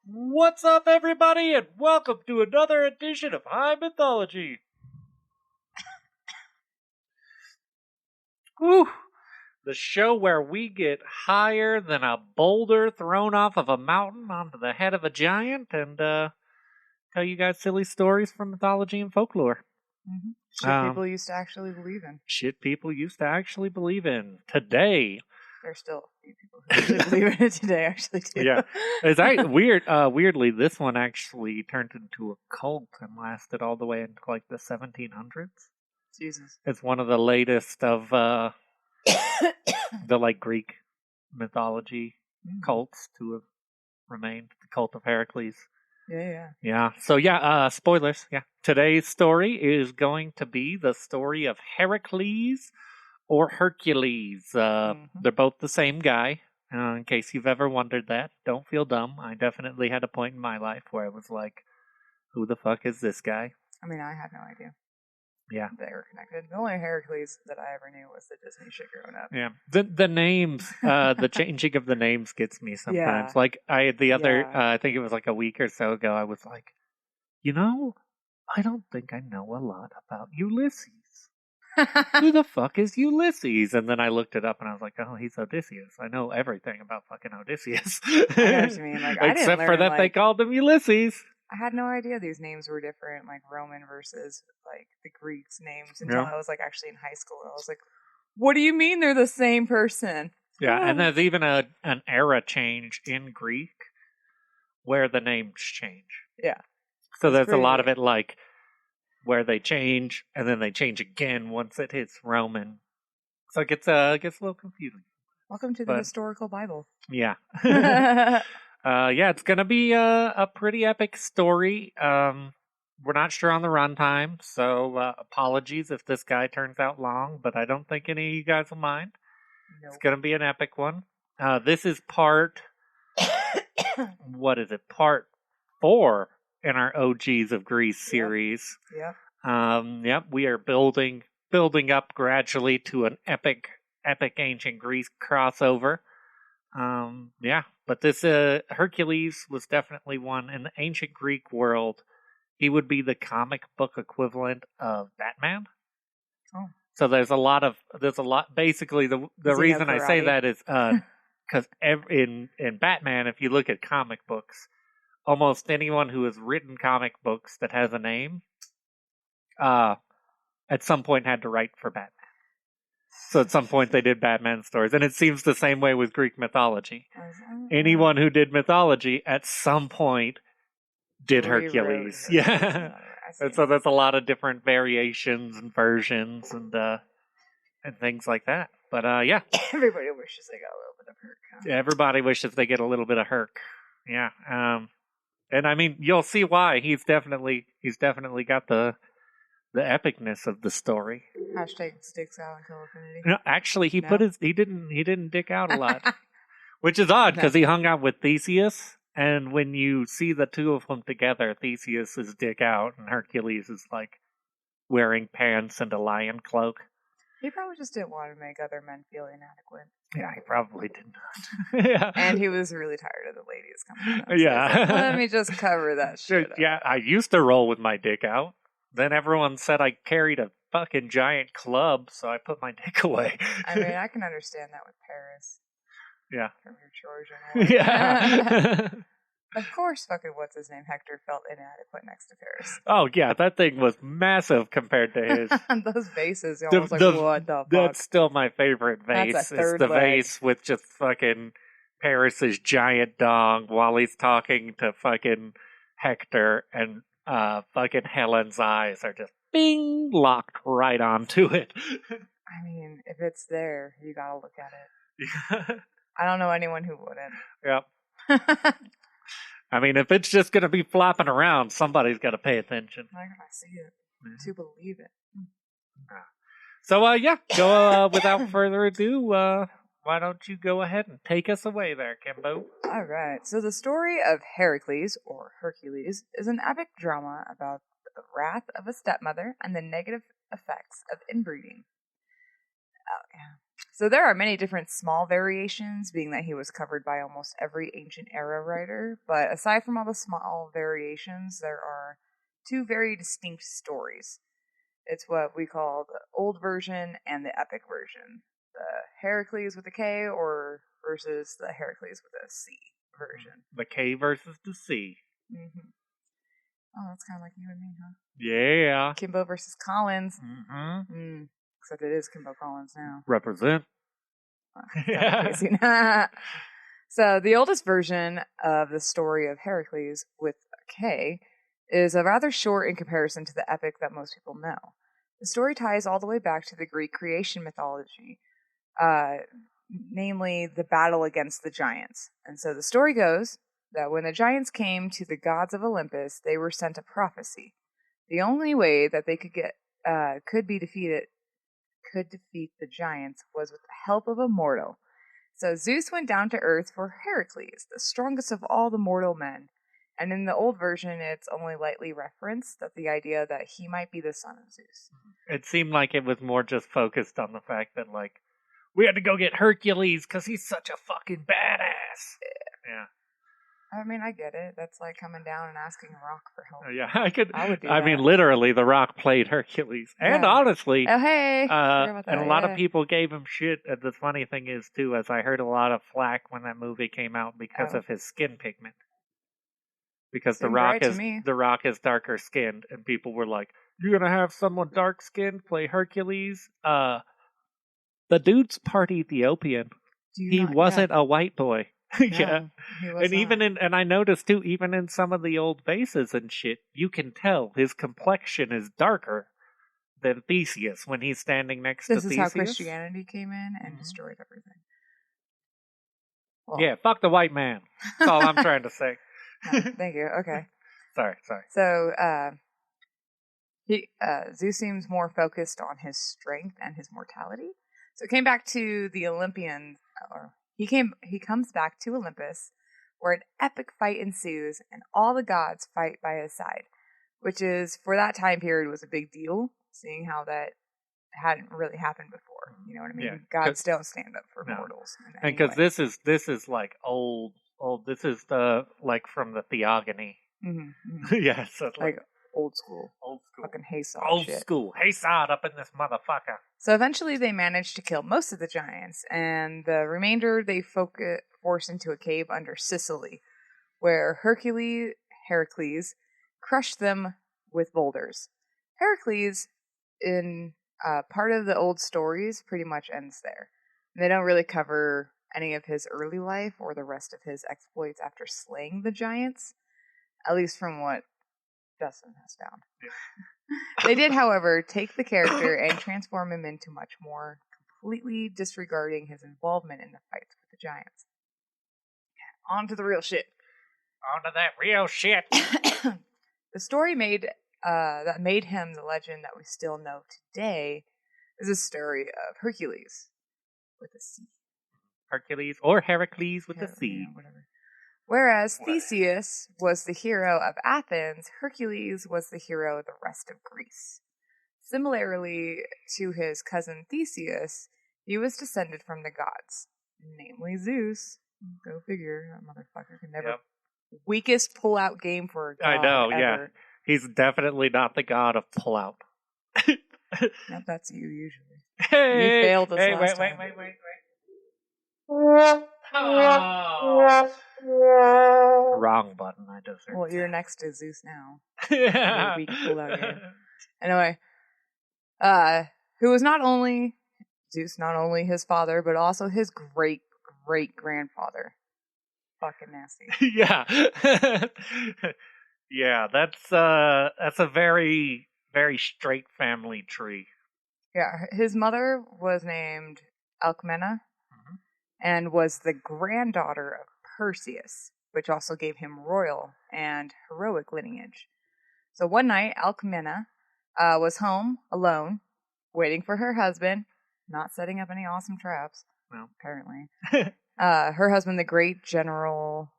What's up, everybody, and welcome to another edition of High Mythology. Whew. The show where we get higher than a boulder thrown off of a mountain onto the head of a giant and tell you guys silly stories from mythology and folklore. Mm-hmm. Shit people used to actually believe in. Shit people used to actually believe in. Today. There's still a few people who actually believe in it today, actually, too. Yeah. It's weird. Weirdly, this one actually turned into a cult and lasted all the way into like the 1700s. Jesus. It's one of the latest of the like Greek mythology cults to have remained. The cult of Heracles. Yeah. So spoilers. Yeah. Today's story is going to be the story of Heracles or Hercules. They're both the same guy. In case you've ever wondered that, don't feel dumb. I definitely had a point in my life where I was like, who the fuck is this guy? I mean, I had no idea. Yeah. They were connected. The only Heracles that I ever knew was the Disney shit growing up. Yeah. The names, the changing of the names gets me sometimes. Yeah. Like, I think it was like a week or so ago, I was like, I don't think I know a lot about Ulysses. Who the fuck is Ulysses? And then I looked it up and I was like, oh, he's Odysseus. I know everything about fucking Odysseus. I know what you mean. Like, Except for that they called him Ulysses. I had no idea these names were different, like Roman versus like the Greeks' names until I was like actually in high school. I was like, what do you mean they're the same person? Yeah, and there's even an era change in Greek where the names change. Yeah. So there's a lot of it like where they change and then they change again once it hits Roman. So it gets a little confusing. Welcome to the historical Bible. Yeah. It's gonna be a pretty epic story. We're not sure on the runtime, so apologies if this guy turns out long, but I don't think any of you guys will mind. Nope. It's gonna be an epic one. This is part Part 4 in our O.G.s of Greece series. Yep. We are building up gradually to an epic ancient Greece crossover. But this Hercules was definitely one in the ancient Greek world. He would be the comic book equivalent of Batman. Oh. So there's a lot. Basically, the reason I say that is because in Batman, if you look at comic books, almost anyone who has written comic books that has a name, at some point had to write for Batman. So at some point they did Batman stories. And it seems the same way with Greek mythology. Anyone who did mythology at some point did Hercules. Yeah. And so there's a lot of different variations and versions and things like that. But everybody wishes they got a little bit of Herc. Huh? Everybody wishes they get a little bit of Herc. Yeah. And I mean, you'll see why. He's definitely got the epicness of the story. Hashtag sticks out until infinity. No, actually, he didn't dick out a lot, which is odd because he hung out with Theseus, and when you see the two of them together, Theseus is dick out, and Hercules is like wearing pants and a lion cloak. He probably just didn't want to make other men feel inadequate. Yeah, he probably did not. Yeah. And he was really tired of the ladies coming out. Yeah. So like, let me just cover that shit up. Yeah, I used to roll with my dick out. Then everyone said I carried a fucking giant club, so I put my dick away. I mean, I can understand that with Paris. Yeah. From your Trojan War. Yeah. Of course, fucking what's his name, Hector, felt inadequate next to Paris. Oh yeah, that thing was massive compared to his. Those vases, what the fuck? That's still my favorite vase. That's a third it's the leg. Vase with just fucking Paris's giant dong while he's talking to fucking Hector, and fucking Helen's eyes are just bing locked right onto it. I mean, if it's there, you gotta look at it. Yeah. I don't know anyone who wouldn't. Yep. I mean, if it's just going to be flopping around, somebody's got to pay attention. I gotta see it to believe it. So, go without further ado. Why don't you go ahead and take us away there, Kimbo? All right. So the story of Heracles, or Hercules, is an epic drama about the wrath of a stepmother and the negative effects of inbreeding. Oh, yeah. So there are many different small variations, being that he was covered by almost every ancient era writer. But aside from all the small variations, there are two very distinct stories. It's what we call the old version and the epic version. The Heracles with a K or versus the Heracles with a C version. The K versus the C. Mm-hmm. Oh, that's kind of like you and me, huh? Yeah. Kimbo versus Collins. Mm-hmm. Except it is Kimbo Collins now. Represent. Yeah. So the oldest version of the story of Heracles with a K is a rather short in comparison to the epic that most people know. The story ties all the way back to the Greek creation mythology, namely the battle against the giants. And so the story goes that when the giants came to the gods of Olympus, they were sent a prophecy. The only way that they could defeat the giants was with the help of a mortal. So Zeus went down to earth for Heracles, the strongest of all the mortal men. And in the old version, it's only lightly referenced that the idea that he might be the son of Zeus. It seemed like it was more just focused on the fact that, like, we had to go get Hercules because he's such a fucking badass. Yeah. I mean, I get it. That's like coming down and asking a rock for help. Yeah, I would do I that. mean, literally, The Rock played Hercules. And honestly, oh, hey. and a lot of people gave him shit. And the funny thing is, too, as I heard a lot of flack when that movie came out because of his skin pigment. Because The Rock is darker skinned, and people were like, "You're gonna have someone dark skinned play Hercules?" The dude's part Ethiopian. He wasn't a white boy. Yeah, and and I noticed too, even in some of the old vases and shit, you can tell his complexion is darker than Theseus when he's standing next to Theseus. This is how Christianity came in and destroyed everything. Well, yeah, fuck the white man. That's all I'm trying to say. No, thank you. Okay. Sorry. So, Zeus seems more focused on his strength and his mortality. So it came back to the Olympians, or he comes back to Olympus, where an epic fight ensues, and all the gods fight by his side, which is, for that time period, was a big deal, seeing how that hadn't really happened before. You know what I mean? Yeah, gods don't stand up for mortals. And because this is like old. This is the like from the Theogony. Mm-hmm. Yeah, so like old school. Fucking Hesod Old shit. school. Hesod up in this motherfucker. So eventually they managed to kill most of the giants, and the remainder they forced into a cave under Sicily, where Heracles crushed them with boulders. Heracles, in part of the old stories, pretty much ends there. They don't really cover any of his early life or the rest of his exploits after slaying the giants, at least from what Dustin has found. Yeah. They did, however, take the character and transform him into much more, completely disregarding his involvement in the fights with the giants. On to the real shit. On to that real shit. The story that made him the legend that we still know today is the story of Hercules with a C. Hercules or Heracles with a C. Yeah, whatever. Whereas Theseus was the hero of Athens, Hercules was the hero of the rest of Greece. Similarly to his cousin Theseus, he was descended from the gods, namely Zeus. Go figure, that motherfucker can never. Yep. Weakest pull-out game for a god. I know, ever. Yeah. He's definitely not the god of pull-out. No, that's you usually. Hey, you failed us last time. Wait. Oh. Wrong button. I deserve. Well, you're next to Zeus now. Yeah. Weak pull-out game. Anyway, who was not only his father, but also his great-great-grandfather. Fucking nasty. Yeah. Yeah, that's a very, very straight family tree. Yeah, his mother was named Alcmena and was the granddaughter of Perseus, which also gave him royal and heroic lineage. So one night, Alcmena was home alone, waiting for her husband, not setting up any awesome traps, apparently. Her husband, the great general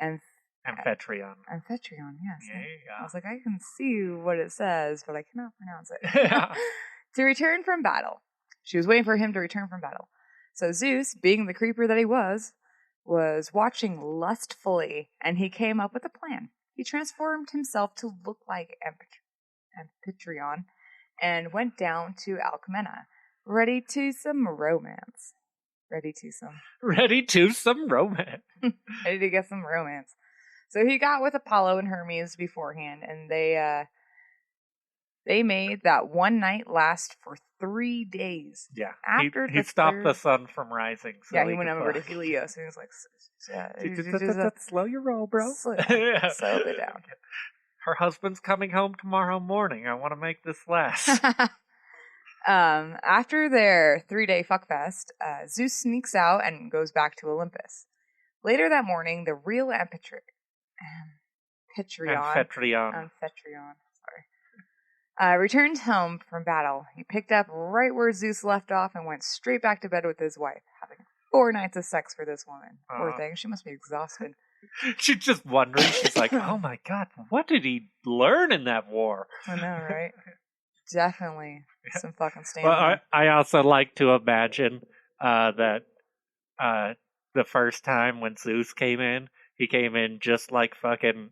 Amphitryon. Amphitryon, yes. Yeah. I was like, I can see what it says, but I cannot pronounce it. To return from battle. She was waiting for him to return from battle. So Zeus, being the creeper that he was watching lustfully, and he came up with a plan. He transformed himself to look like Amphitryon and went down to Alcmena, ready to some romance. Ready to get some romance. So he got with Apollo and Hermes beforehand, and they made that one night last for 3 days. Yeah, he stopped the sun from rising. So he went over to Helios, and he was like, slow your roll, bro. Slow it down. Her husband's coming home tomorrow morning. I want to make this last. After their 3-day fuckfest, Zeus sneaks out and goes back to Olympus. Later that morning, the real Amphitryon, returned home from battle. He picked up right where Zeus left off and went straight back to bed with his wife, having 4 nights of sex for this woman. Poor thing, she must be exhausted. She's just wondering. She's like, oh my god, what did he learn in that war? I know, right? Definitely some fucking stamina. Well, I also like to imagine that the first time when Zeus came in, he came in just like fucking,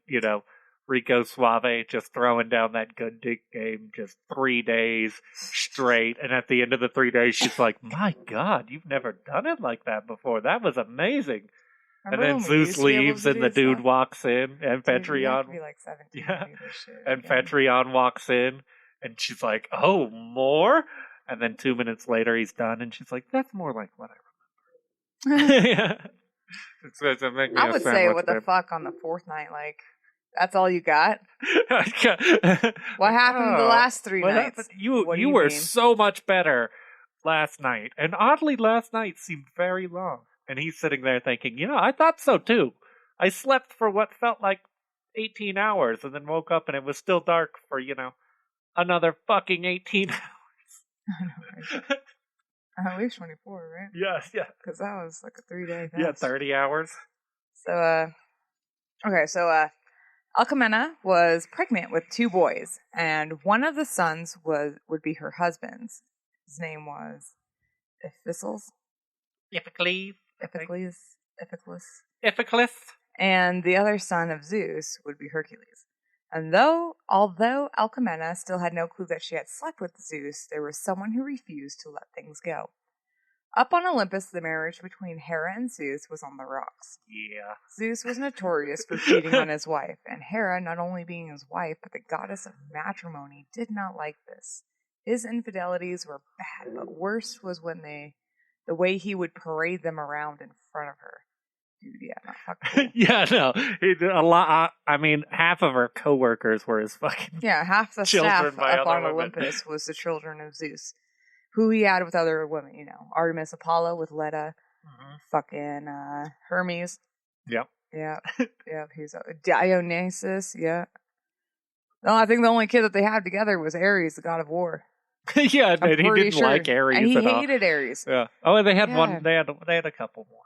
Rico Suave, just throwing down that good dick game, just 3 days straight. And at the end of the 3 days, she's like, my God, you've never done it like that before. That was amazing. And then Zeus leaves and the dude walks in, and Amphitryon. Like 17 yeah. And Amphitryon walks in, and she's like, oh, more? And then 2 minutes later, he's done, and she's like, that's more like what I remember. Yeah. I would say, what the fuck on the 4th night, like, that's all you got? What happened the last 3 nights? You were so much better last night. And oddly, last night seemed very long. And he's sitting there thinking, I thought so too. I slept for what felt like 18 hours and then woke up and it was still dark for, another fucking 18 hours. I know, right? At least 24, right? Yes, yeah. Because that was like a 3-day fast. Yeah, 30 hours. So, Alcmena was pregnant with 2 boys, and one of the sons would be her husband's. His name was Iphicles. And the other son of Zeus would be Hercules. And although Alcmena still had no clue that she had slept with Zeus, there was someone who refused to let things go. Up on Olympus, the marriage between Hera and Zeus was on the rocks. Yeah. Zeus was notorious for cheating on his wife, and Hera, not only being his wife, but the goddess of matrimony, did not like this. His infidelities were bad, but worse was when the way he would parade them around in front of her. Dude, yeah, not fucking cool. Yeah, no. He did a lot. I mean, half of her co-workers were his fucking half the staff up on women. Olympus was the children of Zeus, who he had with other women, Artemis Apollo with Leda, fucking Hermes. Yep. Yeah. Yeah, he's Dionysus, yeah. No, I think the only kid that they had together was Ares, the god of war. Yeah, and he didn't like Ares and he at all. hated Ares. Yeah. Oh, and they had one. They had a couple more.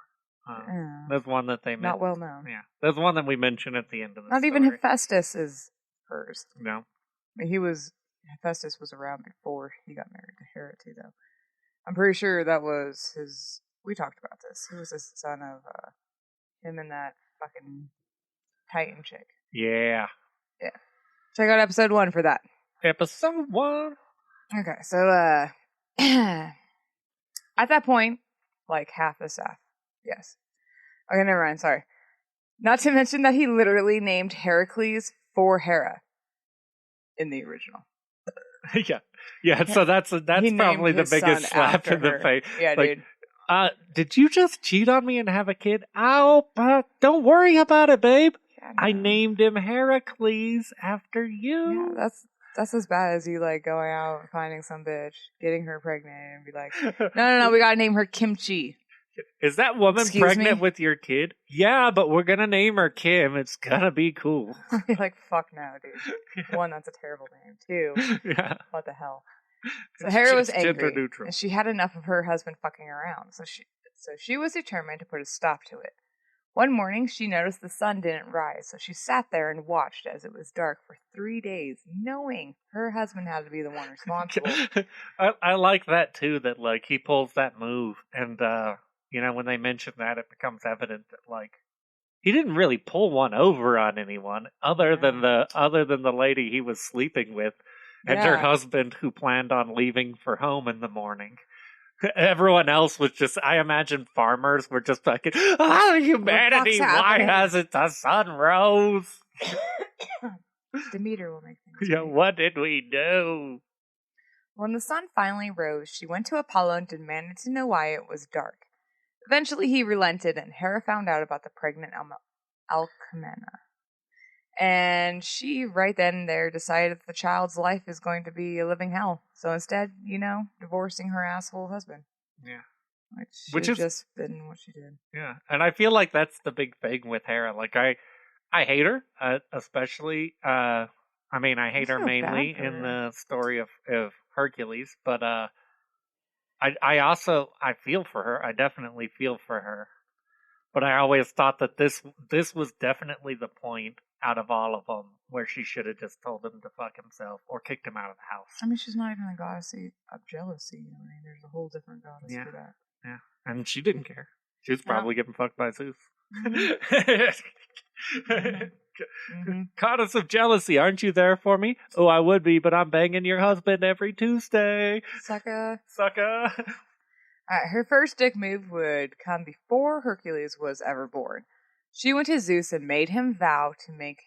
There's one that they not well known. Yeah, there's one that we mentioned at the end of the Not story. even Hephaestus is hers. No, I mean, Hephaestus was around before he got married to Hera too, though. I'm pretty sure that was his. We talked about this. He was the son of him and that fucking Titan chick. Yeah. Yeah. Check out episode 1 for that. Episode 1. Okay, so at that point, like half the staff. Yes. Okay, never mind. Sorry. Not to mention that he literally named Heracles for Hera in the original. Yeah. So that's probably the biggest slap in the face. Yeah, like, dude. Did you just cheat on me and have a kid? Oh, don't worry about it, babe. Yeah, no. I named him Heracles after you. Yeah, that's as bad as you like going out and finding some bitch, getting her pregnant, and be like, no, we gotta name her Kimchi. Is that woman pregnant with your kid? Yeah, but we're gonna name her Kim. It's gonna be cool. You're like, fuck no, dude. 1, that's a terrible name. 2, what the hell? So Hera was angry, and she had enough of her husband fucking around. So she was determined to put a stop to it. One morning, she noticed the sun didn't rise, so she sat there and watched as it was dark for 3 days, knowing her husband had to be the one responsible. I like that too, that like he pulls that move, and when they mention that, it becomes evident that like he didn't really pull one over on anyone other than the lady he was sleeping with and her husband who planned on leaving for home in the morning. Everyone else was just, I imagine farmers were just fucking, humanity, why hasn't the sun rose? Demeter will make things Yeah, what did we do? When the sun finally rose, she went to Apollo and demanded to know why it was dark. Eventually he relented, and Hera found out about the pregnant Alcmena. And she, right then and there, decided that the child's life is going to be a living hell. So instead, divorcing her asshole husband. Yeah. Which has just been what she did. Yeah. And I feel like that's the big thing with Hera. Like, I hate her, especially, I hate her mainly in the story of Hercules, but, I feel for her. I definitely feel for her. But I always thought that this was definitely the point out of all of them where she should have just told him to fuck himself or kicked him out of the house. I mean, she's not even the goddess of jealousy. There's a whole different goddess for that. Yeah, and she didn't care. She was probably getting fucked by Zeus. Mm-hmm. Goddess of jealousy, aren't you there for me? Oh, I would be, but I'm banging your husband every Tuesday. Sucker. Her first dick move would come before Hercules was ever born. She went to Zeus and made him vow to make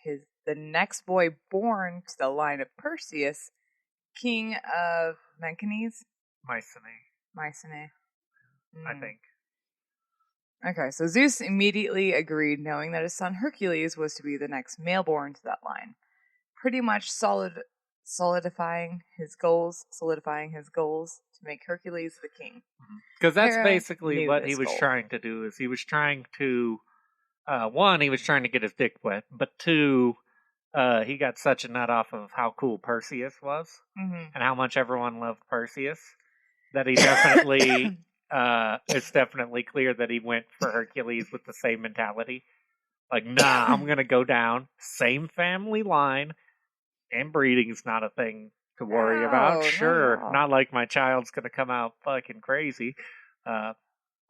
the next boy born to the line of Perseus, king of Mycenae. I think. Okay, so Zeus immediately agreed, knowing that his son Hercules was to be the next male born to that line. Pretty much solidifying his goals to make Hercules the king. Because that's basically what he was trying to do. Is he was trying to, one, he was trying to get his dick wet, but two, he got such a nut off of how cool Perseus was and how much everyone loved Perseus that he definitely, it's definitely clear that he went for Hercules with the same mentality. Like, nah, I'm going to go down, same family line, and breeding's not a thing to worry about. Sure, not like my child's going to come out fucking crazy.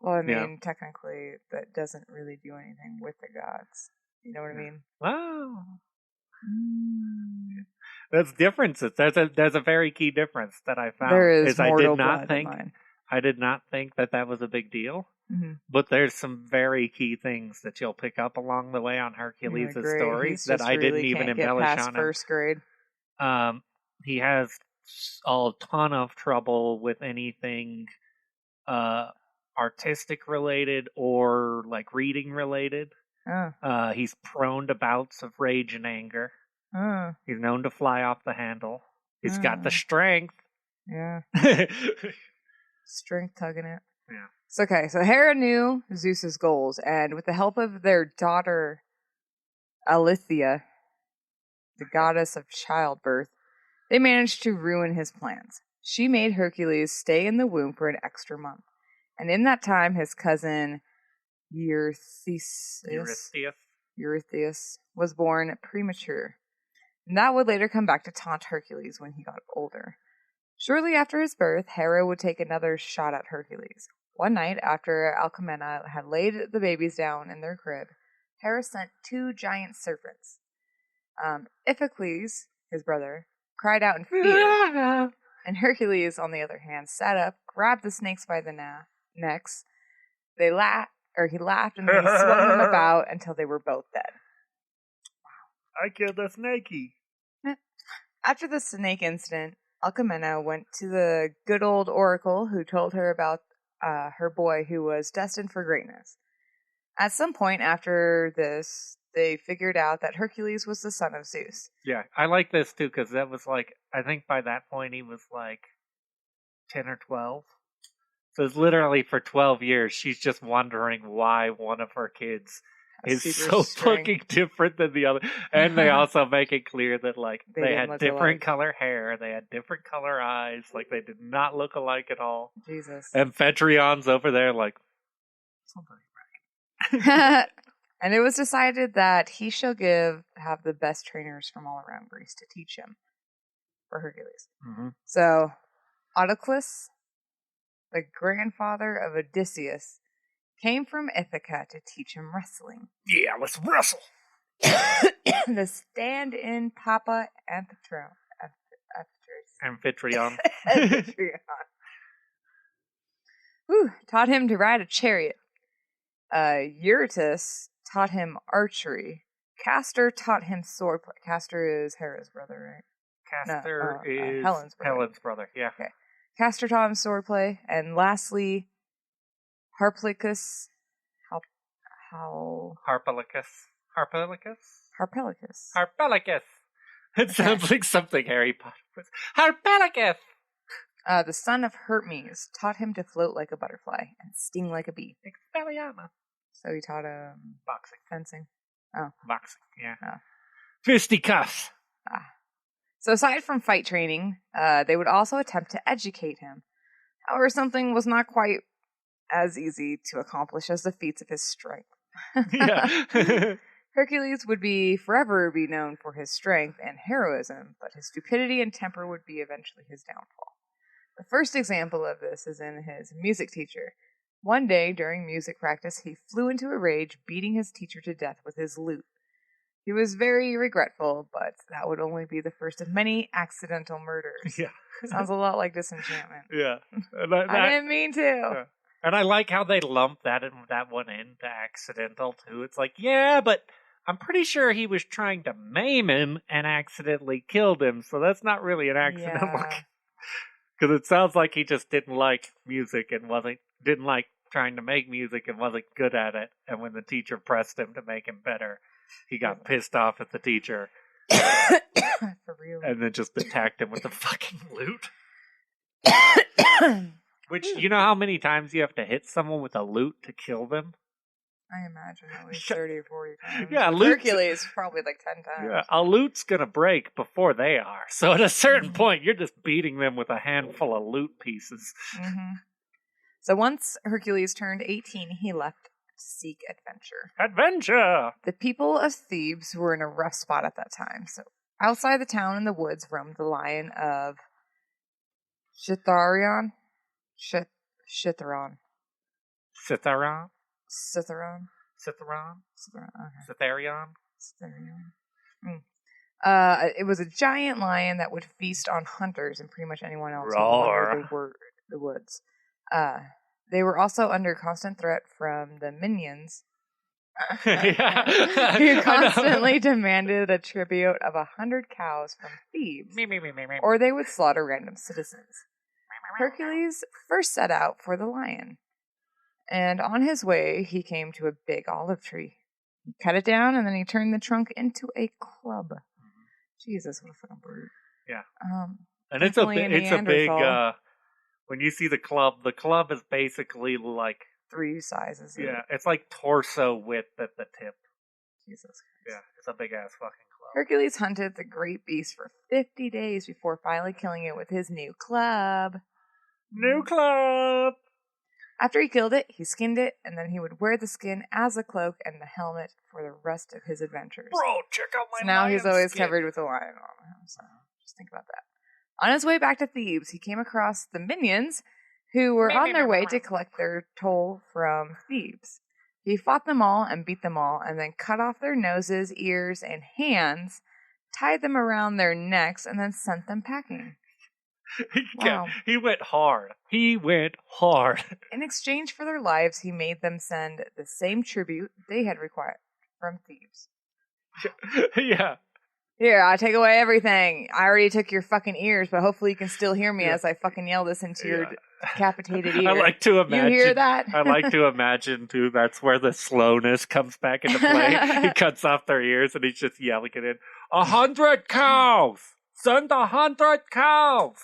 Technically, that doesn't really do anything with the gods. You know what I mean? Oh. There's differences. There's a very key difference that I found. I did not think that was a big deal. Mm-hmm. But there's some very key things that you'll pick up along the way on Hercules' story that I didn't even embellish on. First grade. He has a ton of trouble with anything artistic related or like reading related. He's prone to bouts of rage and anger. He's known to fly off the handle. He's got the strength. Yeah. Strength tugging it. Yeah. So Hera knew Zeus's goals, and with the help of their daughter Alethea, the goddess of childbirth, they managed to ruin his plans. She made Hercules stay in the womb for an extra month, and in that time his cousin Eurystheus was born premature. And that would later come back to taunt Hercules when he got older. Shortly after his birth, Hera would take another shot at Hercules. One night, after Alcmena had laid the babies down in their crib, Hera sent 2 giant serpents. Iphicles, his brother, cried out in fear, and Hercules, on the other hand, sat up, grabbed the snakes by the necks. He laughed, and they swung them about until they were both dead. I killed a snakey. After the snake incident, Alcmena went to the good old oracle who told her about her boy who was destined for greatness. At some point after this, they figured out that Hercules was the son of Zeus. Yeah, I like this too because that was like, I think by that point he was like 10 or 12. So it's literally for 12 years she's just wondering why one of her kids is so fucking different than the other. And they also make it clear that like they had different color hair, they had different color eyes, like they did not look alike at all. Jesus. And Phaetrion's over there like, something right. And it was decided that he shall have the best trainers from all around Greece to teach him for Hercules. Mm-hmm. So, Autoclus, the grandfather of Odysseus, came from Ithaca to teach him wrestling. Yeah, let's wrestle. The stand-in Papa Amphitryon. Taught him to ride a chariot. Eurytus taught him archery. Castor taught him swordplay. Castor is Hera's brother, right? Castor is Helen's brother. Yeah. Okay. Castor taught him swordplay, and lastly, Harpalycus. Harpalycus. It sounds like something Harry Potter was. Harpalycus. The son of Hermes taught him to float like a butterfly and sting like a bee. Expelliarmus. So he taught him boxing, fencing. Oh, boxing. Yeah. Fisticuffs. So aside from fight training, they would also attempt to educate him. However, something was not quite as easy to accomplish as the feats of his strength. Yeah. Hercules would forever be known for his strength and heroism, but his stupidity and temper would be eventually his downfall. The first example of this is in his music teacher. One day, during music practice, he flew into a rage, beating his teacher to death with his lute. He was very regretful, but that would only be the first of many accidental murders. Yeah. Sounds a lot like Disenchantment. Yeah. I didn't mean to. Yeah. And I like how they lump that one into accidental, too. It's like, yeah, but I'm pretty sure he was trying to maim him and accidentally killed him, so that's not really an accidental. Because it sounds like he just didn't like music and didn't like trying to make music and wasn't good at it. And when the teacher pressed him to make him better, he got pissed off at the teacher. For real. And then just attacked him with the fucking lute. Which, you know how many times you have to hit someone with a lute to kill them? I imagine at least 30 or 40 times. Yeah, Hercules probably like 10 times. Yeah, a lute's gonna break before they are. So at a certain point, you're just beating them with a handful of lute pieces. Mm-hmm. So once Hercules turned 18, he left to seek adventure. Adventure! The people of Thebes were in a rough spot at that time. So outside the town in the woods roamed the lion of Citharon. Citharon. Citharion. It was a giant lion that would feast on hunters and pretty much anyone else who wandered the woods. They were also under constant threat from the minions, who constantly demanded a tribute of 100 cows from Thebes, or they would slaughter random citizens. Hercules first set out for the lion. And on his way, he came to a big olive tree. He cut it down, and then he turned the trunk into a club. Jesus, what a fucking brute. Yeah. And it's a big, when you see the club is basically like 3 sizes. Yeah, it's like torso width at the tip. Jesus Christ. Yeah, it's a big ass fucking club. Hercules hunted the great beast for 50 days before finally killing it with his new club. New club! After he killed it, he skinned it, and then he would wear the skin as a cloak and the helmet for the rest of his adventures. Bro, check out my now he's always skin. Covered with a lion on him, so just think about that. On his way back to Thebes, he came across the minions, who were on their way to collect their toll from Thebes. He fought them all and beat them all, and then cut off their noses, ears, and hands, tied them around their necks, and then sent them packing. Wow. He went hard. In exchange for their lives, he made them send the same tribute they had required from Thebes. Yeah. Here, I'll take away everything. I already took your fucking ears, but hopefully you can still hear me as I fucking yell this into your decapitated ear. I like to imagine. You hear that? I like to imagine, too, that's where the slowness comes back into play. He cuts off their ears and he's just yelling it in. 100 cows! Send 100 cows!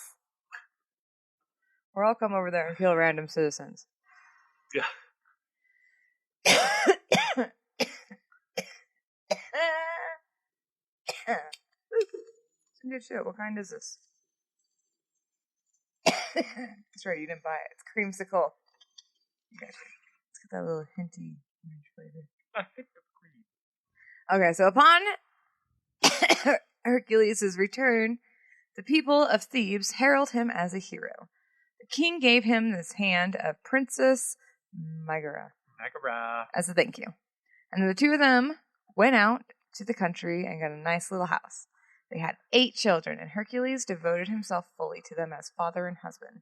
Or I'll come over there and kill random citizens. Yeah. Some good shit. What kind is this? That's right, you didn't buy it. It's creamsicle. Gotcha. Let's get that little hinty orange flavor. A hint of cream. Okay, so upon Hercules' return, the people of Thebes herald him as a hero. The king gave him this hand of Princess Megara as a thank you. And the two of them went out to the country and got a nice little house. They had 8 children, and Hercules devoted himself fully to them as father and husband.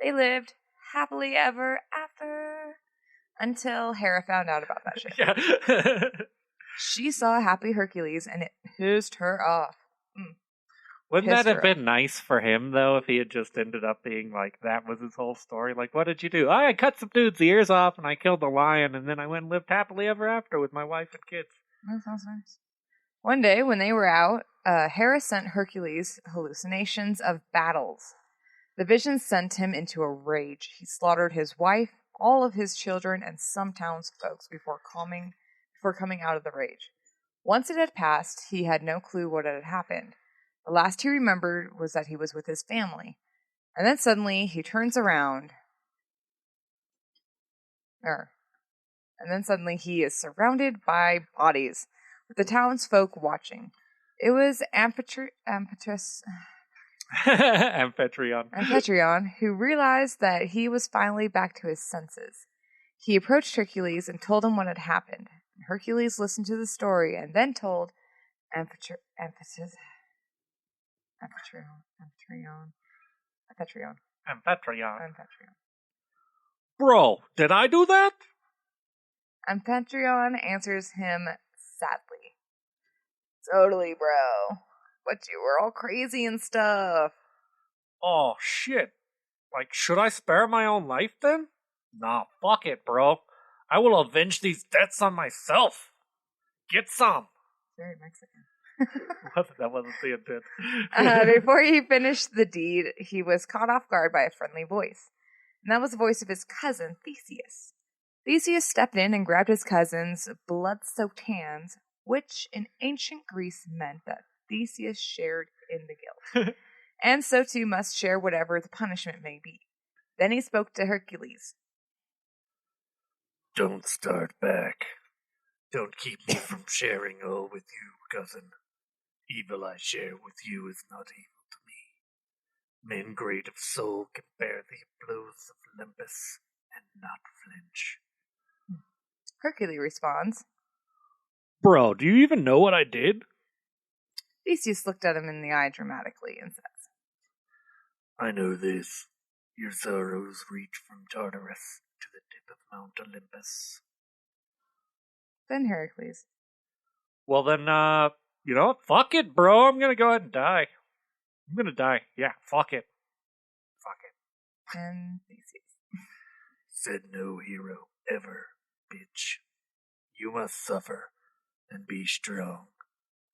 They lived happily ever after until Hera found out about that shit. Yeah. She saw a happy Hercules, and it pissed her off. Wouldn't Pissed that have her been nice for him, though, if he had just ended up being like, that was his whole story? Like, what did you do? I cut some dude's ears off, and I killed a lion, and then I went and lived happily ever after with my wife and kids. That sounds nice. One day, when they were out, Hera sent Hercules hallucinations of battles. The visions sent him into a rage. He slaughtered his wife, all of his children, and some townsfolk before coming out of the rage. Once it had passed, he had no clue what had happened. The last he remembered was that he was with his family. And then suddenly he turns around. And then suddenly he is surrounded by bodies, with the townsfolk watching. It was Amphitryon, who realized that he was finally back to his senses. He approached Hercules and told him what had happened. Hercules listened to the story and then told Amphitryon. Bro, did I do that? Amphitryon answers him sadly. Totally, bro. But you were all crazy and stuff. Oh, shit. Like, should I spare my own life then? Nah, fuck it, bro. I will avenge these debts on myself. Get some. Very Mexican. That wasn't the intent. Before he finished the deed, he was caught off guard by a friendly voice. And that was the voice of his cousin, Theseus. Theseus stepped in and grabbed his cousin's blood-soaked hands, which in ancient Greece meant that Theseus shared in the guilt, and so too must share whatever the punishment may be. Then he spoke to Hercules. Don't start back. Don't keep me from sharing all with you, cousin. Evil I share with you is not evil to me. Men great of soul can bear the blows of Olympus and not flinch. Hercules responds, Bro, do you even know what I did? Theseus looked at him in the eye dramatically and says, I know this. Your sorrows reach from Tartarus to the tip of Mount Olympus. Then Heracles. Well then, you know what? Fuck it, bro. I'm gonna go ahead and die. I'm gonna die. Yeah, fuck it. Fuck it. And Theseus. Said no hero ever, bitch. You must suffer and be strong.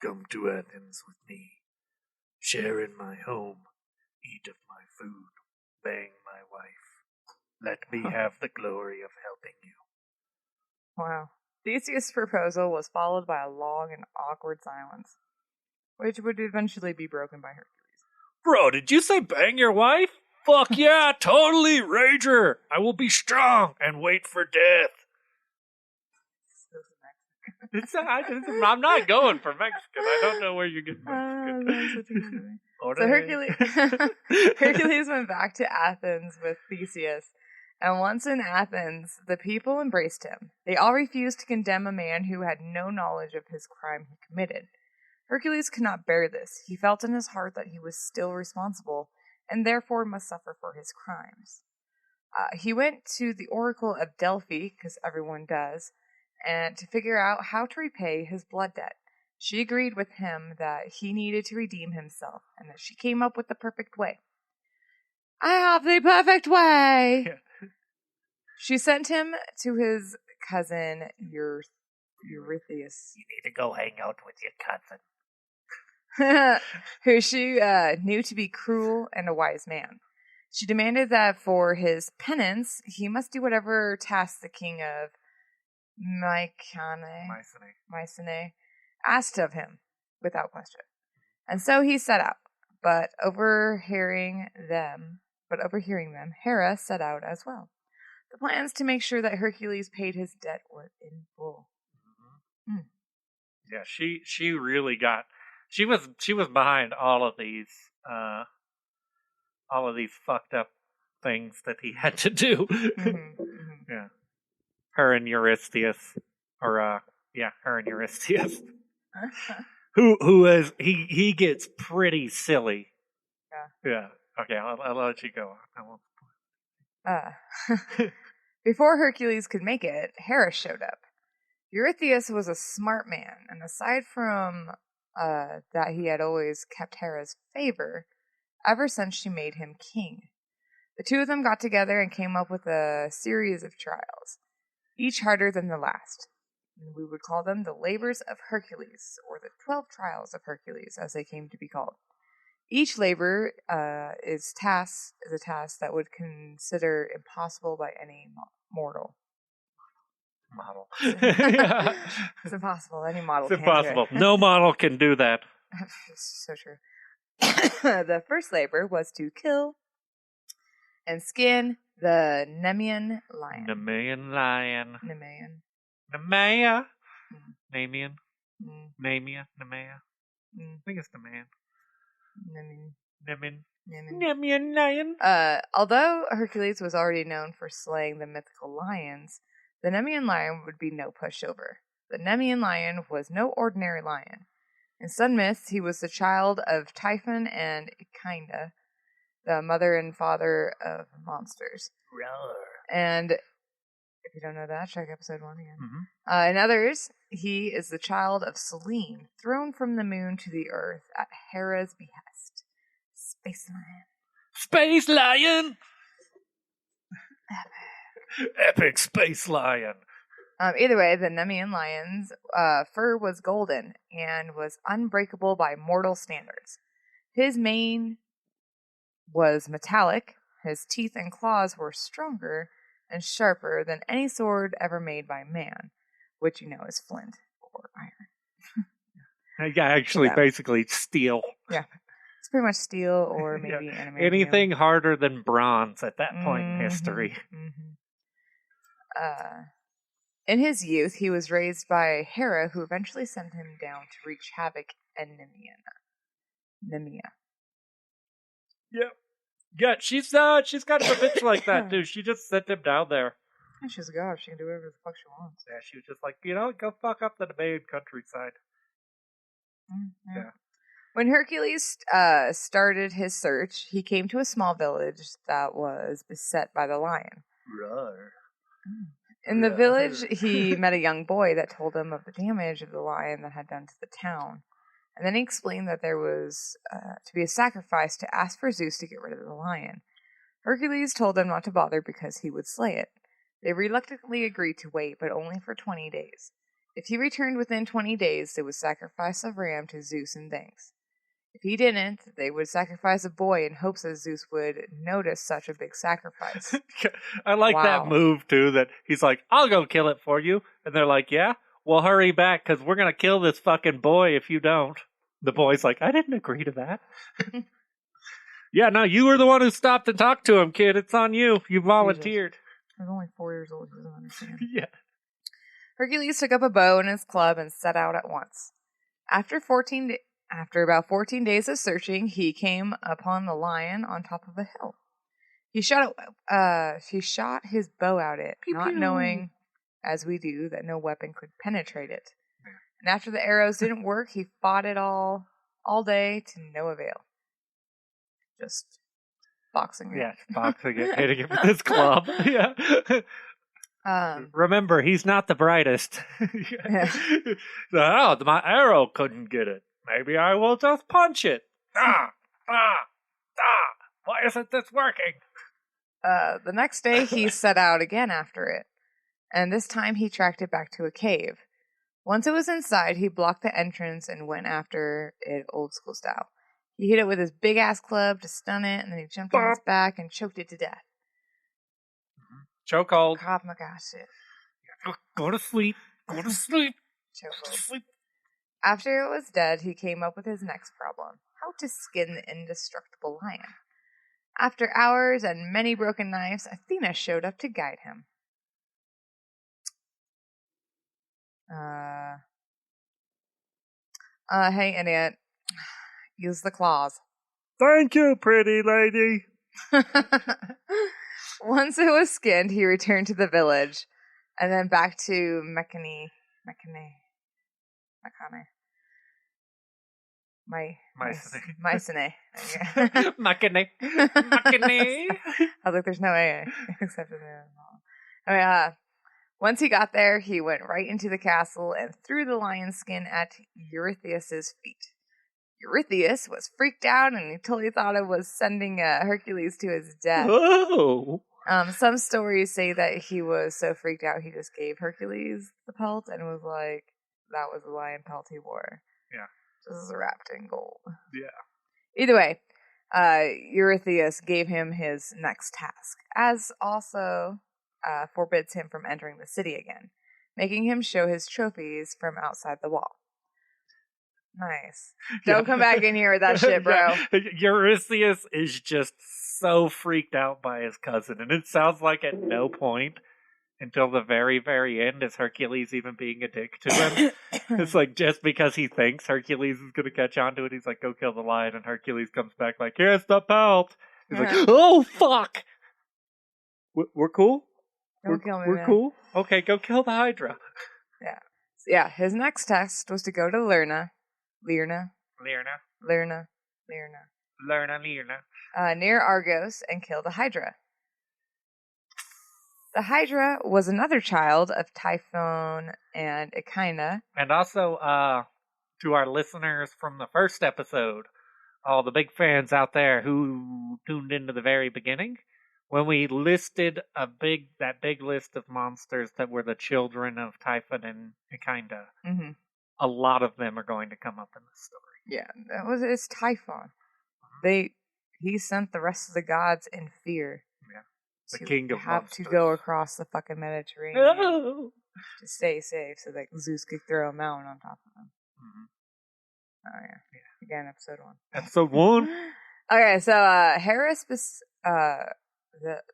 Come to Athens with me. Share in my home. Eat of my food. Bang my wife. Let me have the glory of helping you. Wow. Theseus' proposal was followed by a long and awkward silence, which would eventually be broken by Hercules. Bro, did you say bang your wife? Fuck yeah, totally, Rager! I will be strong and wait for death. I'm not going for Mexican. I don't know where you're getting Mexican. So Hercules went back to Athens with Theseus. And once in Athens, the people embraced him. They all refused to condemn a man who had no knowledge of his crime he committed. Hercules could not bear this. He felt in his heart that he was still responsible, and therefore must suffer for his crimes. He went to the Oracle of Delphi, because everyone does, and to figure out how to repay his blood debt. She agreed with him that he needed to redeem himself, and that she came up with the perfect way. I have the perfect way! Yeah. She sent him to his cousin, Eurystheus. You need to go hang out with your cousin. Who she knew to be cruel and a wise man. She demanded that for his penance, he must do whatever task the king of Mycenae asked of him, without question. And so he set out. But overhearing them, Hera set out as well. The plans to make sure that Hercules paid his debt were in full. Yeah, she really got. She was behind all of these fucked up things that he had to do. Yeah, her and Eurystheus, or her and Eurystheus. Who is he gets pretty silly. Yeah. Okay, I'll let you go. I won't. Before Hercules could make it, Hera showed up. Eurystheus was a smart man, and aside from that he had always kept Hera's favor ever since she made him king. The two of them got together and came up with a series of trials, each harder than the last. We would call them the labors of Hercules, or the 12 trials of Hercules, as they came to be called. Each labor is a task that would consider impossible by any mortal. Model. It's impossible. Any model It's can't do impossible. it. No model can do that. So true. The first labor was to kill and skin the Nemean lion. Nemean lion. Nemean. Nemea. Mm. Nemean. Mm. Nemea. Nemea. Mm. I think it's Nemean. Nemean. Nemean lion. Although Hercules was already known for slaying the mythical lions, the Nemean lion would be no pushover. The Nemean lion was no ordinary lion. In some myths, he was the child of Typhon and Echidna, the mother and father of monsters. Roar. And if you don't know that, check episode 1 again. Mm-hmm. In others, he is the child of Selene, thrown from the moon to the earth at Hera's behest. Space lion. Space lion! Epic space lion. Either way, the Nemean lion's fur was golden and was unbreakable by mortal standards. His mane was metallic, his teeth and claws were stronger and sharper than any sword ever made by man, which you know is flint or iron. Yeah, actually, basically steel. Yeah. It's pretty much steel or maybe animation. Anything harder than bronze at that point in history. In his youth, he was raised by Hera, who eventually sent him down to wreak havoc in Nemea. Yep. Yeah, she's kind of a bitch like that, too. She just sent him down there. And she's a god. She can do whatever the fuck she wants. Yeah, she was just like, go fuck up the Nemean countryside. Yeah. When Hercules started his search, he came to a small village that was beset by the lion. Roar. In the village, he met a young boy that told him of the damage of the lion that had done to the town. And then he explained that there was to be a sacrifice to ask for Zeus to get rid of the lion. Hercules told them not to bother because he would slay it. They reluctantly agreed to wait, but only for 20 days. If he returned within 20 days, they would sacrifice a ram to Zeus in thanks. If he didn't, they would sacrifice a boy in hopes that Zeus would notice such a big sacrifice. I like that move, too, that he's like, I'll go kill it for you. And they're like, yeah? Well, hurry back, because we're going to kill this fucking boy if you don't. The boy's like, I didn't agree to that. Yeah, no, you were the one who stopped and talked to him, kid. It's on you. You volunteered. I was only 4 years old. He doesn't understand. Yeah. Hercules took up a bow and his club and set out at once. After about 14 days of searching, he came upon the lion on top of a hill. He shot his bow at it, not knowing, as we do, that no weapon could penetrate it. And after the arrows didn't work, he fought it all day to no avail. Just boxing it. Yeah, boxing it, hitting it with his club. Yeah. Remember, he's not the brightest. Yeah. Oh, my arrow couldn't get it. Maybe I will just punch it. Why isn't this working? The next day, he set out again after it. And this time, he tracked it back to a cave. Once it was inside, he blocked the entrance and went after it old school style. He hit it with his big-ass club to stun it, and then he jumped on its back and choked it to death. Chokehold. Oh my gosh, shit. Go to sleep. Go to sleep. Chokehold. After it was dead, he came up with his next problem. How to skin the indestructible lion. After hours and many broken knives, Athena showed up to guide him. Hey, idiot. Use the claws. Thank you, pretty lady. Once it was skinned, he returned to the village, and then back to Mycenae. Mycenae. I was like, there's no AA except in the once he got there, he went right into the castle and threw the lion skin at Eurystheus' feet. Eurystheus was freaked out and he totally thought it was sending Hercules to his death. Oh. Some stories say that he was so freaked out he just gave Hercules the pelt and was like, that was the lion pelt he wore. Yeah. Just wrapped in gold. Yeah. Either way, Eurystheus gave him his next task, as also forbids him from entering the city again, making him show his trophies from outside the wall. Nice. Don't come back in here with that shit, bro. Eurystheus is just so freaked out by his cousin, and it sounds like at no point until the very, very end is Hercules even being a dick to him. It's like just because he thinks Hercules is going to catch on to it, he's like, go kill the lion, and Hercules comes back like, here's the pelt. He's like, oh, fuck! We're cool? Don't kill me, We're man. cool? Okay, go kill the Hydra. Yeah. So, yeah, his next test was to go to Lerna, near Argos, and kill the Hydra. The Hydra was another child of Typhon and Echina. And also, to our listeners from the first episode, all the big fans out there who tuned into the very beginning, when we listed that big list of monsters that were the children of Typhon and Echina, a lot of them are going to come up in the story. Yeah, it's Typhon. He sent the rest of the gods in fear. Yeah. The king of have monsters. to go across the fucking Mediterranean to stay safe so that Zeus could throw a mountain on top of them. Mm-hmm. Oh yeah. Again, episode 1. Episode 1. Okay, so Hera, the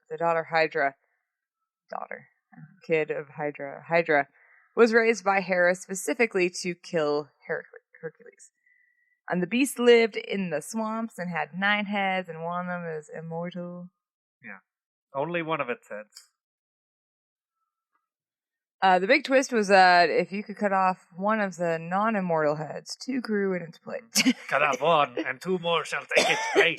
kid of Hydra, was raised by Hera specifically to kill Hercules. And the beast lived in the swamps and had 9 heads, and one of them is immortal. Yeah. Only one of its heads. The big twist was that if you could cut off one of the non-immortal heads, 2 grew in its place. Cut off one, and 2 more shall take its place.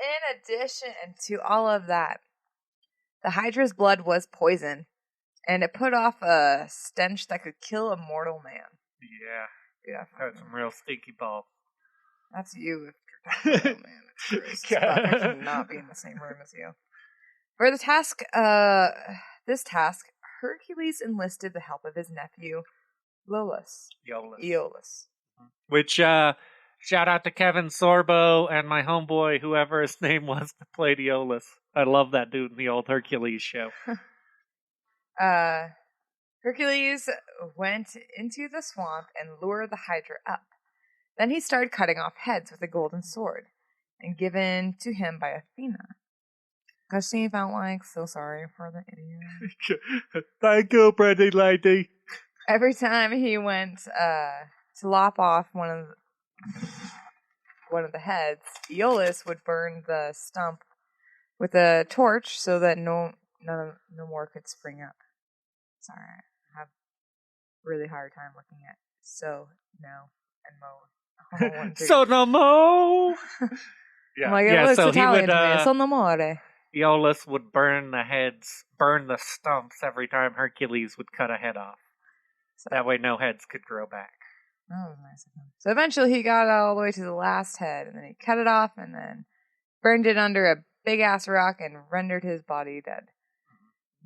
In addition to all of that, the Hydra's blood was poison, and it put off a stench that could kill a mortal man. Yeah. Had some real stinky balls. That's you if you're talking about, man. It's gross. I cannot be in the same room as you. For the task, Hercules enlisted the help of his nephew, Aeolus. Which, shout out to Kevin Sorbo and my homeboy, whoever his name was, that played Aeolus. I love that dude in the old Hercules show. Hercules went into the swamp and lured the Hydra up. Then he started cutting off heads with a golden sword, and given to him by Athena. Because she felt like so sorry for the idiot. Thank you, pretty lady. Every time he went to lop off one of the heads, Aeolus would burn the stump with a torch so that no more could spring up. Sorry, I have a really hard time looking at So no mo. Yeah, I'm like, it looks so Italian he would. To me. So no more. Aeolus would burn the stumps every time Hercules would cut a head off. That way, no heads could grow back. That was nice of him. So eventually, he got all the way to the last head, and then he cut it off, and then burned it under a big ass rock, and rendered his body dead.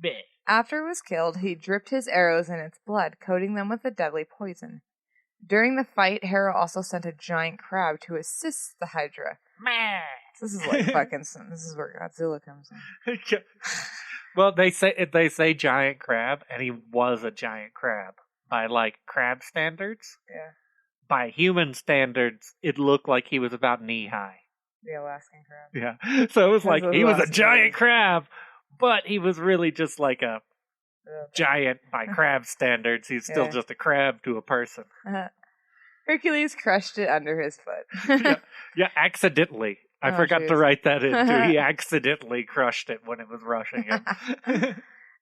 Blech. After it was killed, he dripped his arrows in its blood, coating them with a deadly poison. During the fight, Hera also sent a giant crab to assist the Hydra. This is like fucking. This is where Godzilla comes in. Well, they say giant crab, and he was a giant crab by like crab standards. Yeah. by human standards, it looked like he was about knee high. The Alaskan crab. Yeah. So it was That's like, he was a Alaskan giant crab. crab, but he was really just like a Okay. giant by crab standards. He's still Yeah. just a crab to a person. Hercules crushed it under his foot. Yeah, accidentally. I Oh, forgot to jeez. write that in too. He accidentally crushed it when it was rushing him.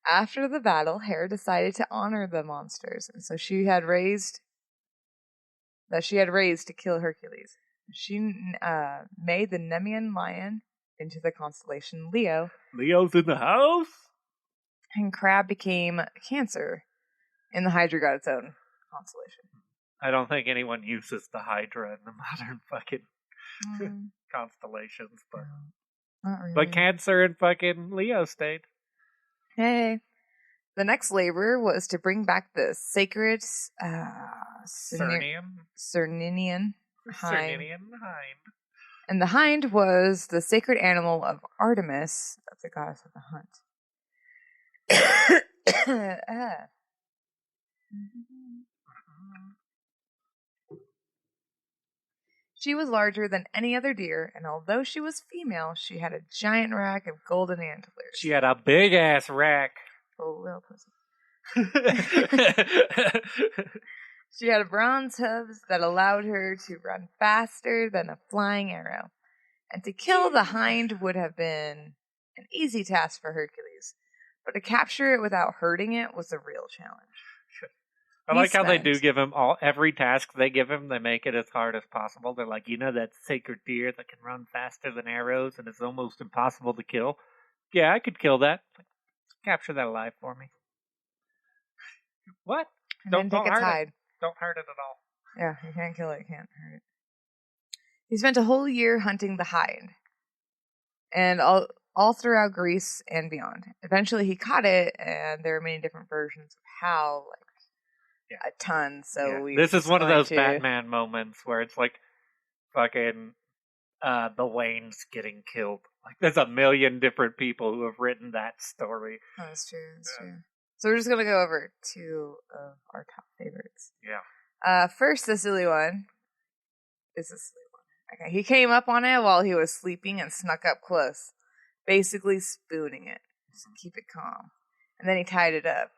After the battle, Hera decided to honor the monsters, and so she had raised to kill Hercules. She made the Nemean lion into the constellation Leo, Leo's in the house? and Crab became Cancer, and the Hydra got its own constellation. I don't think anyone uses the Hydra in the modern fucking Mm, constellations, but not really. but Cancer and fucking Leo stayed. Hey. The next labor was to bring back the sacred Cernian Cerninian hind. hind. And the hind was the sacred animal of Artemis, that's the goddess of the hunt. She was larger than any other deer, and although she was female, she had a giant rack of golden antlers. She had a big ass rack. Oh, little pussy. She had bronze hooves that allowed her to run faster than a flying arrow. And to kill the hind would have been an easy task for Hercules. But to capture it without hurting it was a real challenge. I like how they do give him every task they give him, they make it as hard as possible. They're like, that sacred deer that can run faster than arrows and is almost impossible to kill? Yeah, I could kill that. Capture that alive for me. What? And Don't then take its hurt hide. it. Don't hurt it at all. Yeah, you can't kill it, you can't hurt it. He spent a whole year hunting the hind. And all throughout Greece and beyond. Eventually he caught it, and there are many different versions of how, a ton. So this is one of those Batman moments where it's like fucking the Waynes getting killed. Like there's a million different people who have written that story. Oh, that's true. That's true. So we're just gonna go over two of our top favorites. Yeah. First, the silly one is the silly one. Okay, he came up on it while he was sleeping and snuck up close, basically spooning it. Just keep it calm, and then he tied it up.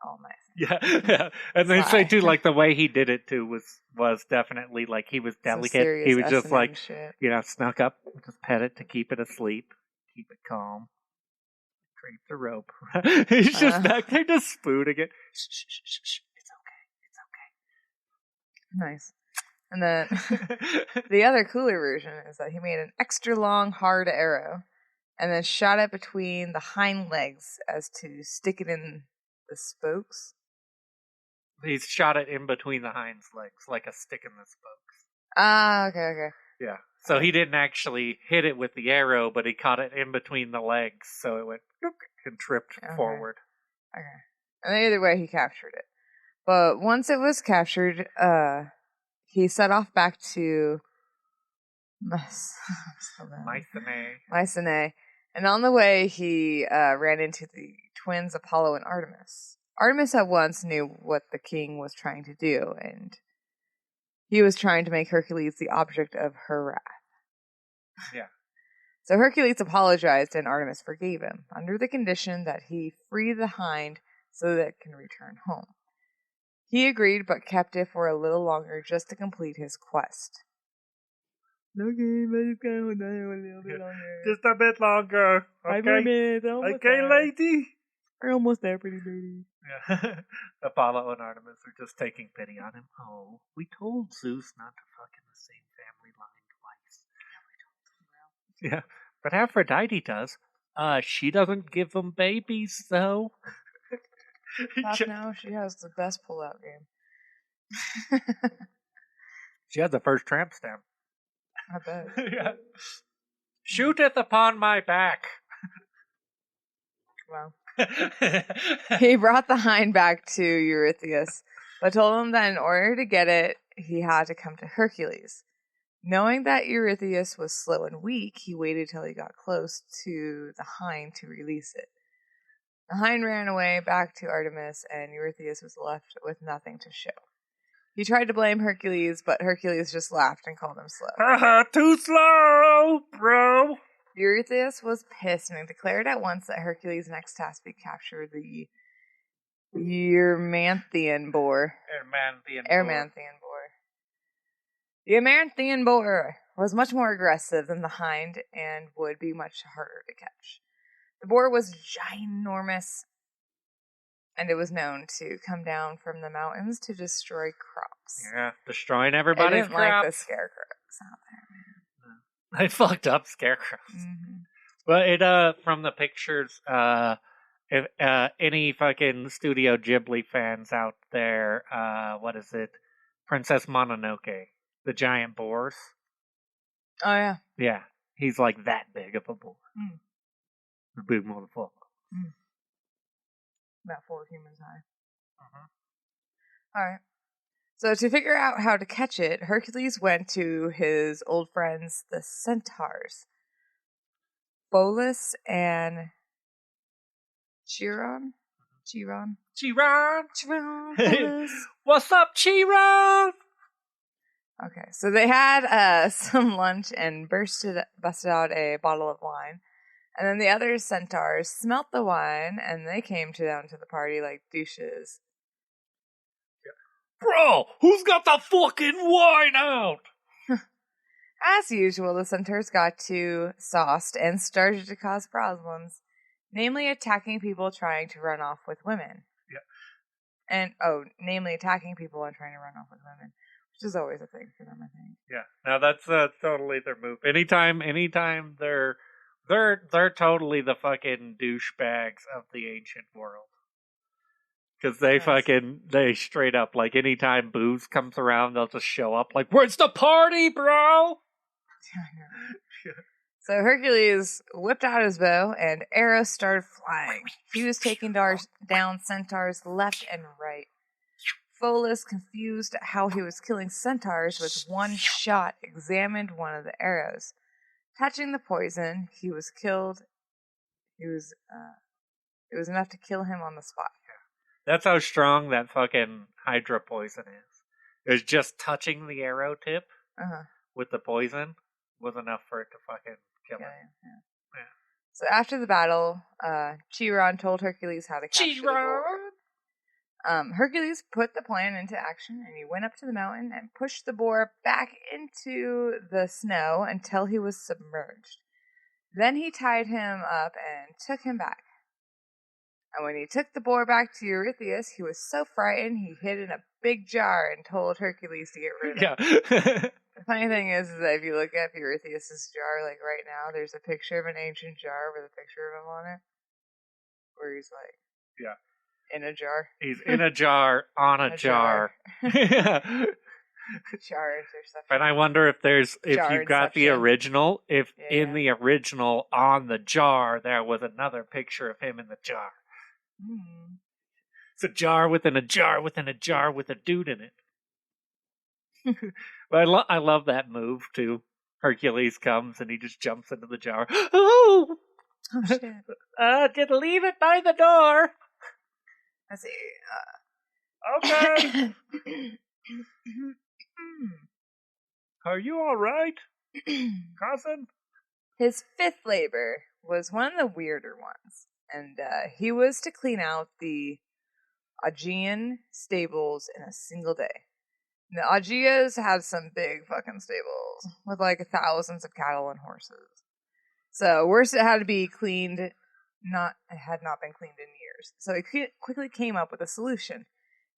All nice. Yeah. And they say too, like the way he did it too was definitely like he was delicate. He was just S&M like shit. Snuck up, just pet it to keep it asleep, keep it calm, drape the rope. He's just back there just spooning it. Shh, shh, shh, shh. It's okay. Nice. And then the other cooler version is that he made an extra long, hard arrow, and then shot it between the hind legs as to stick it in the spokes. He's shot it in between the hind's legs, like a stick in the spokes. Ah, okay. Yeah. So he didn't actually hit it with the arrow, but he caught it in between the legs, so it went and tripped forward. Okay. And either way, he captured it. But once it was captured, he set off back to Mycenae. And on the way, he ran into the twins Apollo and Artemis. Artemis at once knew what the king was trying to do, and he was trying to make Hercules the object of her wrath. Yeah. So Hercules apologized, and Artemis forgave him, under the condition that he free the hind so that it can return home. He agreed, but kept it for a little longer just to complete his quest. Okay, but it's going to a little bit longer. Just a bit longer. Okay, okay, lady. We're almost there, pretty baby. Yeah. Apollo and Artemis are just taking pity on him. Oh, we told Zeus not to fuck in the same family line twice. Yeah, but Aphrodite does. She doesn't give them babies, though. No, she has the best pull-out game. She has the first tramp stamp. I bet. Yeah. Shooteth upon my back. Wow. He brought the hind back to Eurystheus, but told him that in order to get it, he had to come to Hercules. Knowing that Eurystheus was slow and weak, he waited till he got close to the hind to release it. The hind ran away back to Artemis, and Eurystheus was left with nothing to show. He tried to blame Hercules, but Hercules just laughed and called him slow. Haha, too slow, bro. Eurystheus was pissed and declared at once that Hercules' next task be capture the Erymanthean boar. Erymanthean boar. The Erymanthean boar was much more aggressive than the hind and would be much harder to catch. The boar was ginormous, and it was known to come down from the mountains to destroy crops. Yeah, destroying everybody's crops. I didn't like the scarecrows out there, man. They fucked up scarecrows. Mm-hmm. But it from the pictures, if any fucking Studio Ghibli fans out there, what is it? Princess Mononoke, the giant boars. Oh yeah. Yeah, he's like that big of a boar. Mm. A big motherfucker. Mm. About 4 humans high. Uh-huh. Alright. So to figure out how to catch it, Hercules went to his old friends, the centaurs. Pholus and Chiron? What's up, Chiron? Okay, so they had some lunch and busted out a bottle of wine. And then the other centaurs smelt the wine, and they came down to the party like douches. Bro, who's got the fucking wine out? As usual, the centaurs got too sauced and started to cause problems, namely attacking people trying to run off with women. Yeah. And, namely attacking people and trying to run off with women, which is always a thing for them, I think. Yeah, now that's totally their move. Anytime they're totally the fucking douchebags of the ancient world. Because they straight up, like, anytime booze comes around, they'll just show up like, where's the party, bro? So Hercules whipped out his bow, and arrows started flying. He was taking down centaurs left and right. Pholus, confused at how he was killing centaurs with one shot, examined one of the arrows. Touching the poison, he was killed. It was enough to kill him on the spot. That's how strong that fucking Hydra poison is. It was just touching the arrow tip with the poison was enough for it to fucking kill him. Yeah. So after the battle, Chiron told Hercules how to capture the boar. Hercules put the plan into action, and he went up to the mountain and pushed the boar back into the snow until he was submerged. Then he tied him up and took him back. And when he took the boar back to Eurystheus, he was so frightened he hid in a big jar and told Hercules to get rid of it. Yeah. The funny thing is that if you look at Eurystheus' jar, like right now, there's a picture of an ancient jar with a picture of him on it, where he's like, in a jar. He's in a jar on a jar. Yeah. Jar interception. And I wonder if you got the original, in the original on the jar there was another picture of him in the jar. Mm. It's a jar within a jar within a jar with a dude in it. But I love that move too. Hercules comes and he just jumps into the jar. Oh shit! Just leave it by the door. Let's see. Okay. Are you all right, cousin? His fifth labor was one of the weirder ones, and he was to clean out the O.G.s stables in a single day. The O.G.s had some big fucking stables with like thousands of cattle and horses. So worse, it had to be cleaned. It had not been cleaned in years. So he quickly came up with a solution.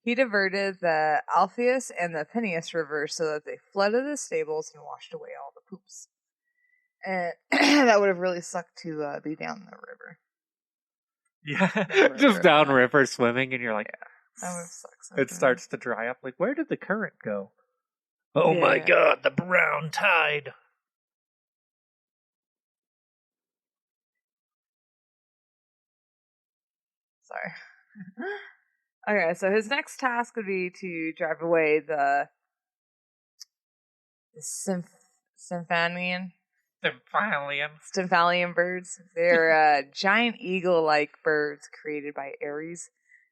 He diverted the Alpheus and the Peneus rivers so that they flooded the stables and washed away all the poops. And that would have really sucked to be down the river. Yeah, just downriver swimming, and you're like, that would have sucked. It starts to dry up. Like, where did the current go? Oh my god, the brown tide. Sorry. Okay, so his next task would be to drive away the Stymphalian birds. They're giant eagle-like birds created by Ares.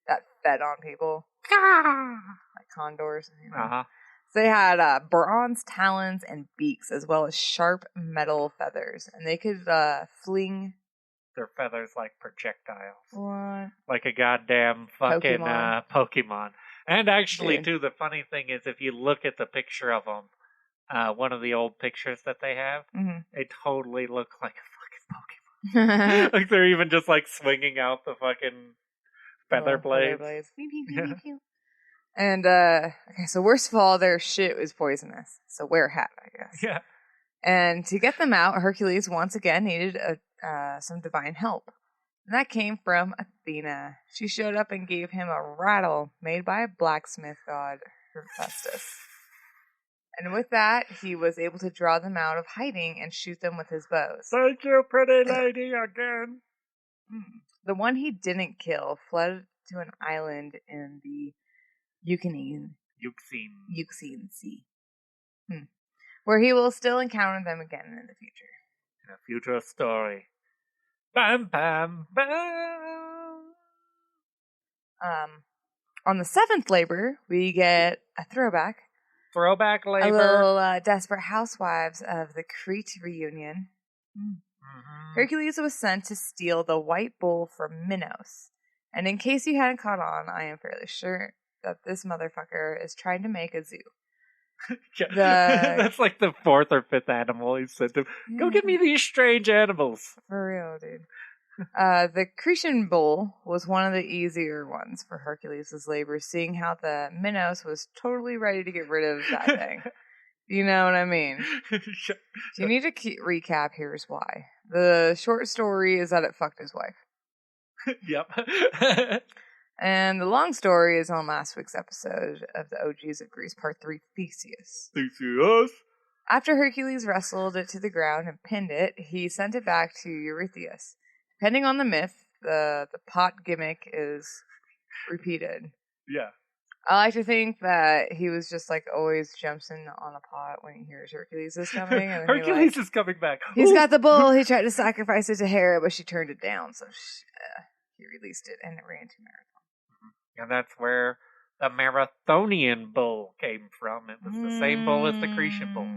that fed on people. Like condors. You know? Uh-huh. So they had bronze talons and beaks, as well as sharp metal feathers. And they could fling... Their feathers like projectiles. What? Like a goddamn fucking Pokemon. And actually, Dude. too, the funny thing is, if you look at the picture of them, one of the old pictures that they have, they totally look like a fucking Pokemon. Like they're even just like swinging out the fucking feather blades. Pew, pew, pew, pew, pew. And, okay, so worst of all, their shit was poisonous. So wear a hat, I guess. Yeah. And to get them out, Hercules once again needed some divine help. And that came from Athena. She showed up and gave him a rattle made by a blacksmith god, Hephaestus. And with that, he was able to draw them out of hiding and shoot them with his bows. Thank you, pretty lady, again. The one he didn't kill fled to an island in the Euxine Sea, where he will still encounter them again in the future. In a future story. Bam, bam, bam. On the 7th labor, we get a throwback. Throwback labor. A little desperate housewives of the Crete reunion. Hercules was sent to steal the white bull from Minos. And in case you hadn't caught on, I am fairly sure that this motherfucker is trying to make a zoo. That's like the 4th or 5th animal he said to him. Go get me these strange animals. For real, dude. The Cretan bull was one of the easier ones for Hercules' labor, seeing how the Minos was totally ready to get rid of that thing. You know what I mean? If you need to recap, here's why. The short story is that it fucked his wife. Yep. And the long story is on last week's episode of the O.G.s of Greece, Part 3, Theseus. After Hercules wrestled it to the ground and pinned it, he sent it back to Eurystheus. Depending on the myth, the pot gimmick is repeated. Yeah. I like to think that he was just like always jumps in on a pot when he hears Hercules is coming. And Hercules is coming back. He's got the bull. He tried to sacrifice it to Hera, but she turned it down. So he released it and it ran to Marathon. And that's where the Marathonian bull came from. It was the same bull as the Cretan bull.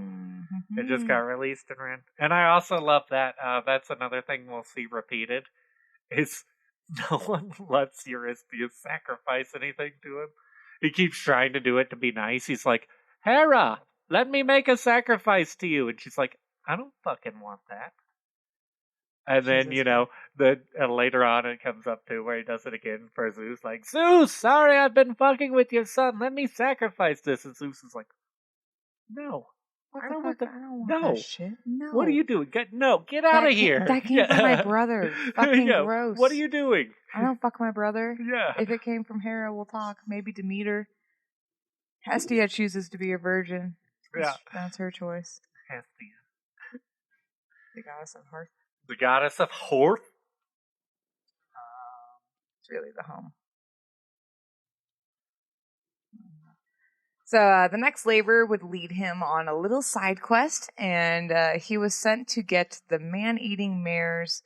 It just got released and ran. And I also love that. That's another thing we'll see repeated. Is no one lets Eurystheus sacrifice anything to him. He keeps trying to do it to be nice. He's like, Hera, let me make a sacrifice to you. And she's like, I don't fucking want that. And then, later on it comes up to where he does it again for Zeus. Like, Zeus, sorry I've been fucking with your son. Let me sacrifice this. And Zeus is like, no. I don't want that shit. No. What are you doing? Get out of here. That came from my brother. Fucking gross. What are you doing? I don't fuck my brother. Yeah. If it came from Hera, we'll talk. Maybe Demeter. Hestia chooses to be a virgin. That's her choice. Hestia. The goddess of hearth. The goddess of hearth? It's really the home. So the next labor would lead him on a little side quest, and he was sent to get the man-eating mares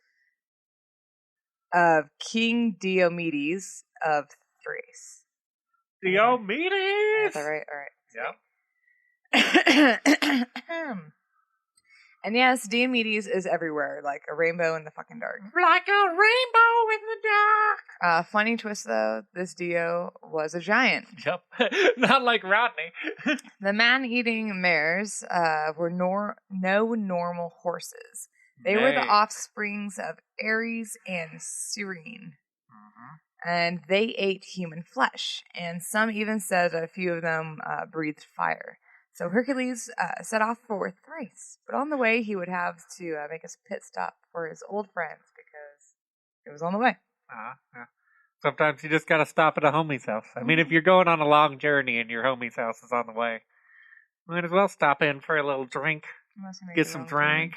of King Diomedes of Thrace. Diomedes? All right. Yep. And yes, Diomedes is everywhere, like a rainbow in the fucking dark. Like a rainbow in the dark! Funny twist, though, this Dio was a giant. Yep. Not like Rodney. The man-eating mares were no normal horses. They were the offsprings of Ares and Cyrene. And they ate human flesh. And some even said that a few of them breathed fire. So Hercules set off for Thrace, but on the way he would have to make a pit stop for his old friends because it was on the way. Yeah. Sometimes you just gotta stop at a homie's house. I mean, if you're going on a long journey and your homie's house is on the way, might as well stop in for a little drink, get some drink.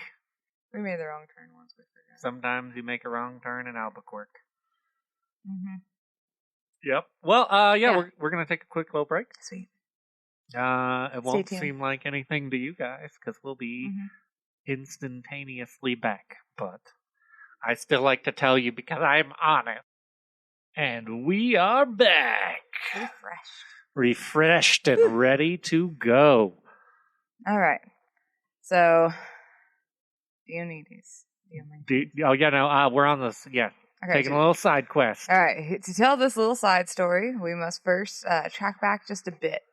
We made the wrong turn once. We forgot. Sometimes you make a wrong turn in Albuquerque. Yep. Well, yeah. We're gonna take a quick little break. Sweet. It won't seem like anything to you guys because we'll be instantaneously back. But I still like to tell you because I'm on it. And we are back. Refreshed and ready to go. All right. So, Diomedes. We're on this. Yeah. Okay, Taking a little side quest. All right. To tell this little side story, we must first track back just a bit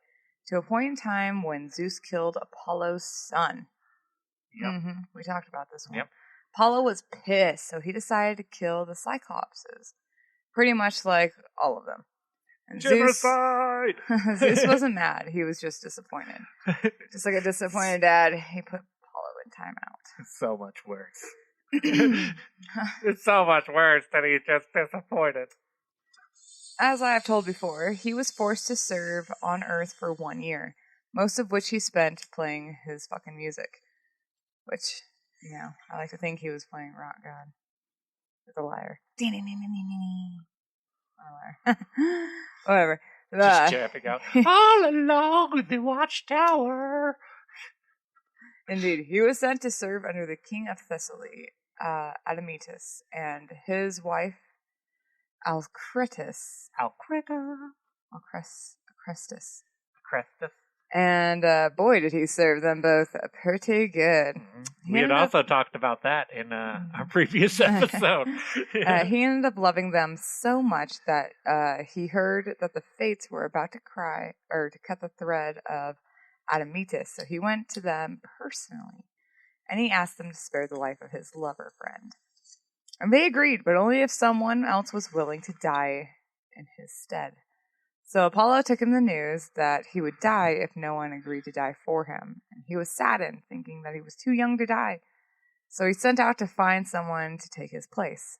to a point in time when Zeus killed Apollo's son. Yep. Mm-hmm. We talked about this one. Yep. Apollo was pissed, so he decided to kill the Cyclopses. Pretty much like all of them. And Genocide! Zeus wasn't mad. He was just disappointed. Just like a disappointed dad, he put Apollo in timeout. It's so much worse. It's so much worse that he's just disappointed. As I have told before, he was forced to serve on Earth for 1 year, most of which he spent playing his fucking music. Which, I like to think he was playing Rock God. With a lyre. Whatever. Just jamming out. All along with the watchtower. Indeed. He was sent to serve under the king of Thessaly, Admetus, and his wife, Alcestis. And boy, did he serve them both pretty good. Mm-hmm. We had also talked about that in our previous episode. He ended up loving them so much that he heard that the fates were about to cut the thread of Admetus. So he went to them personally, and he asked them to spare the life of his lover friend. And they agreed, but only if someone else was willing to die in his stead. So Apollo took him the news that he would die if no one agreed to die for him. And he was saddened, thinking that he was too young to die. So he sent out to find someone to take his place.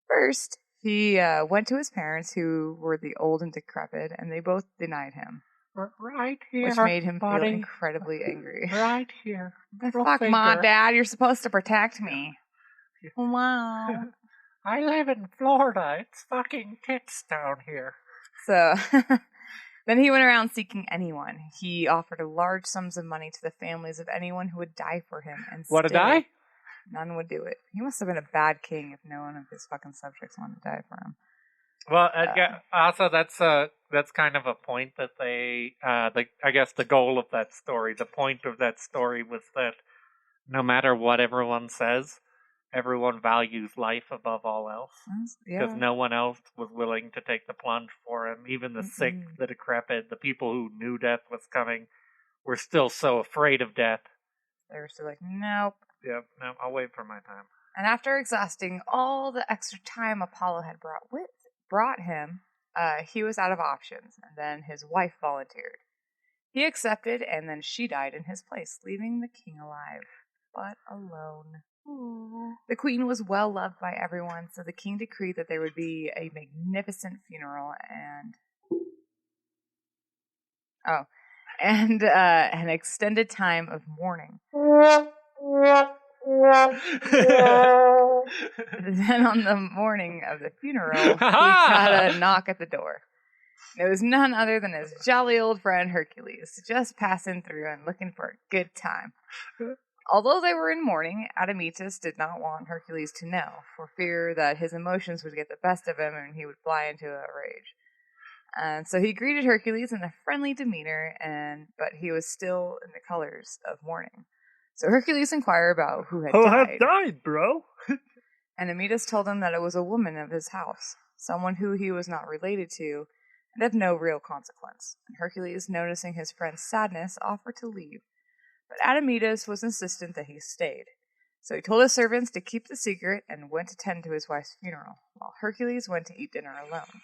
First, he went to his parents, who were the old and decrepit, and they both denied him. Right here, which made him feel incredibly angry. Right here. Fuck, Mom, Dad, you're supposed to protect me. Wow. I live in Florida. It's fucking tits down here. So, then he went around seeking anyone. He offered large sums of money to the families of anyone who would die for him. And what, to die? None would do it. He must have been a bad king if no one of his fucking subjects wanted to die for him. Well, also that's kind of a point that I guess the goal of that story, the point of that story was that no matter what everyone says, everyone values life above all else. Because no one else was willing to take the plunge for him. Even the sick, the decrepit, the people who knew death was coming were still so afraid of death. They were still like, nope. Yep, no, I'll wait for my time. And after exhausting all the extra time Apollo had brought him, he was out of options, and then his wife volunteered. He accepted, and then she died in his place, leaving the king alive, but alone. Aww. The queen was well loved by everyone, so the king decreed that there would be a magnificent funeral and an extended time of mourning. Then on the morning of the funeral, he got a knock at the door. It was none other than his jolly old friend Hercules, just passing through and looking for a good time. Although they were in mourning, Admetus did not want Hercules to know, for fear that his emotions would get the best of him and he would fly into a rage. And so he greeted Hercules in a friendly demeanor, but he was still in the colors of mourning. So Hercules inquired about who had died. Who had died, bro? And Admetus told him that it was a woman of his house, someone who he was not related to, and of no real consequence. And Hercules, noticing his friend's sadness, offered to leave. But Admetus was insistent that he stayed. So he told his servants to keep the secret and went to tend to his wife's funeral, while Hercules went to eat dinner alone.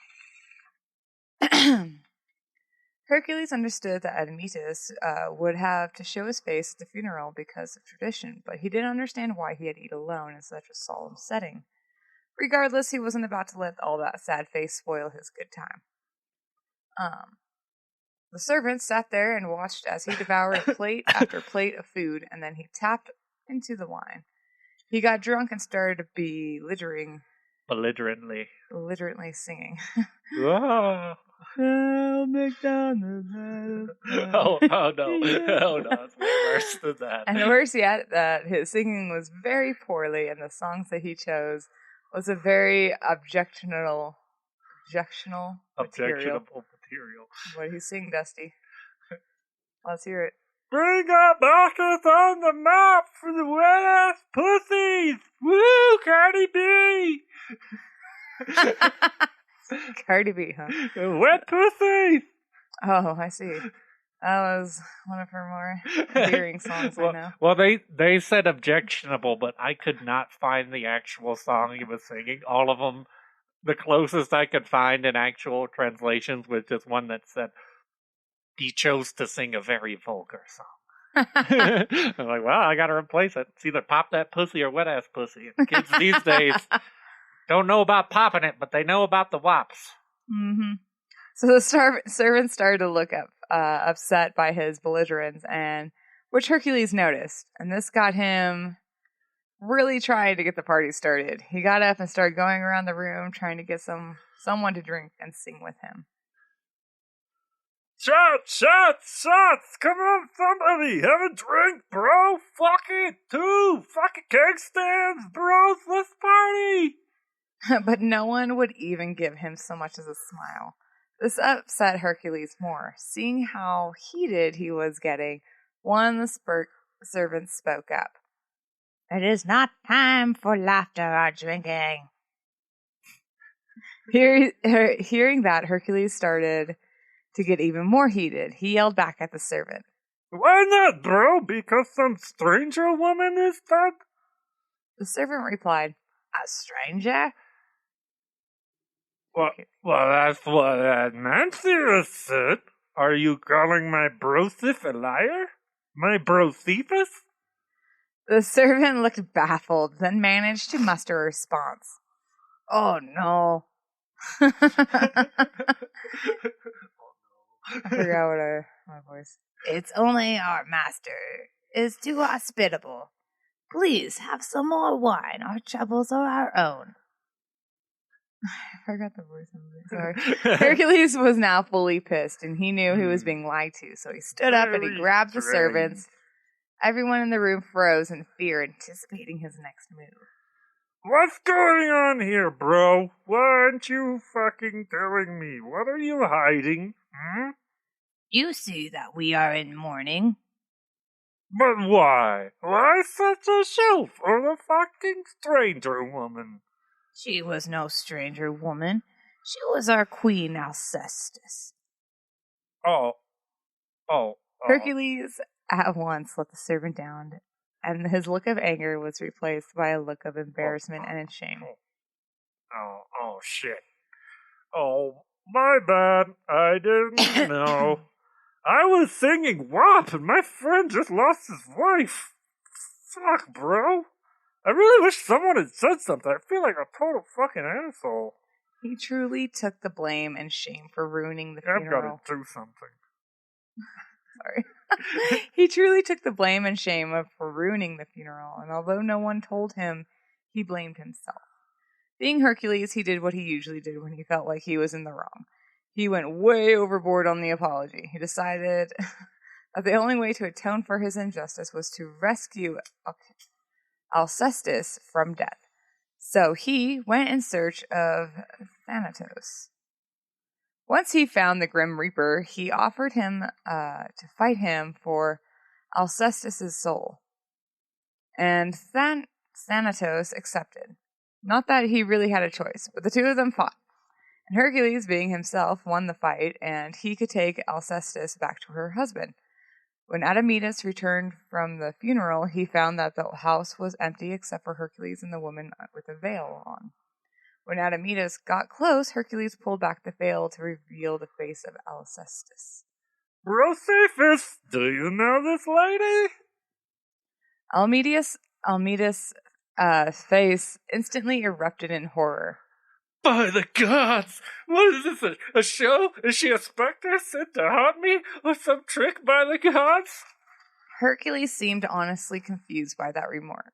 Hercules understood that Admetus would have to show his face at the funeral because of tradition, but he didn't understand why he had to eat alone in such a solemn setting. Regardless, he wasn't about to let all that sad face spoil his good time. The servant sat there and watched as he devoured plate after plate of food, and then he tapped into the wine. He got drunk and started to belligerently singing. Whoa. McDonald's. Oh no, it's way worse than that. And worse yet, that his singing was very poorly, and the songs that he chose was a very objectionable objectionable material. Objectionable material. What do you sing, Dusty? Let's hear it. Bring up Bacchus on the map for the wet-ass pussies! Woo, Cardi B! Cardi B, huh? Wet pussies! Oh, I see. That was one of her more endearing songs, I know. Well, they said objectionable, but I could not find the actual song he was singing. All of them, the closest I could find in actual translations was just one that said, he chose to sing a very vulgar song. I'm like, well, I gotta replace it. It's either pop that pussy or wet ass pussy. Kids these days don't know about popping it, but they know about the wops. Mm-hmm. So the servant started to look up, upset by his belligerence, and which Hercules noticed, and this got him really trying to get the party started. He got up and started going around the room trying to get someone to drink and sing with him. Shots! Come on, somebody! Have a drink, bro! Fuck it, too! Fucking keg stands, bros! Let's party! But no one would even give him so much as a smile. This upset Hercules more. Seeing how heated he was getting, one of the servants spoke up. It is not time for laughter or drinking. Hearing that, Hercules started to get even more heated. He yelled back at the servant. Why not, bro? Because some stranger woman is dead? The servant replied, a stranger? Well, that's what Nancy said. Are you calling my brothif a liar? My brothifus? The servant looked baffled, then managed to muster a response. Oh, no. I forgot what my voice. It's only our master is too hospitable. Please have some more wine. Our troubles are our own. I forgot the voice. Sorry. Hercules was now fully pissed, and he knew he was being lied to, so he stood up and he grabbed the servants. Everyone in the room froze in fear, anticipating his next move. What's going on here, bro? Why aren't you fucking telling me? What are you hiding? You see that we are in mourning. But why? Why such a show for the fucking stranger woman? She was no stranger woman. She was our queen Alcestis. Oh. Hercules at once let the servant down, and his look of anger was replaced by a look of embarrassment and shame. Oh, shit. Oh, my bad. I didn't know. I was singing WAP and my friend just lost his wife. Fuck, bro. I really wish someone had said something. I feel like a total fucking asshole. He truly took the blame and shame for ruining the funeral. I've got to do something. Sorry. He truly took the blame and shame for ruining the funeral, and although no one told him, he blamed himself. Being Hercules, he did what he usually did when he felt like he was in the wrong. He went way overboard on the apology. He decided that the only way to atone for his injustice was to rescue Alcestis from death. So he went in search of Thanatos. Once he found the Grim Reaper, he offered him to fight him for Alcestis' soul. And Thanatos accepted. Not that he really had a choice, but the two of them fought. And Hercules, being himself, won the fight, and he could take Alcestis back to her husband. When Admetus returned from the funeral, he found that the house was empty except for Hercules and the woman with a veil on. When Admetus got close, Hercules pulled back the veil to reveal the face of Alcestis. Brocephus, do you know this lady? Admetus' face instantly erupted in horror. By the gods! What is this, a show? Is she a specter sent to haunt me? Or some trick by the gods? Hercules seemed honestly confused by that remark.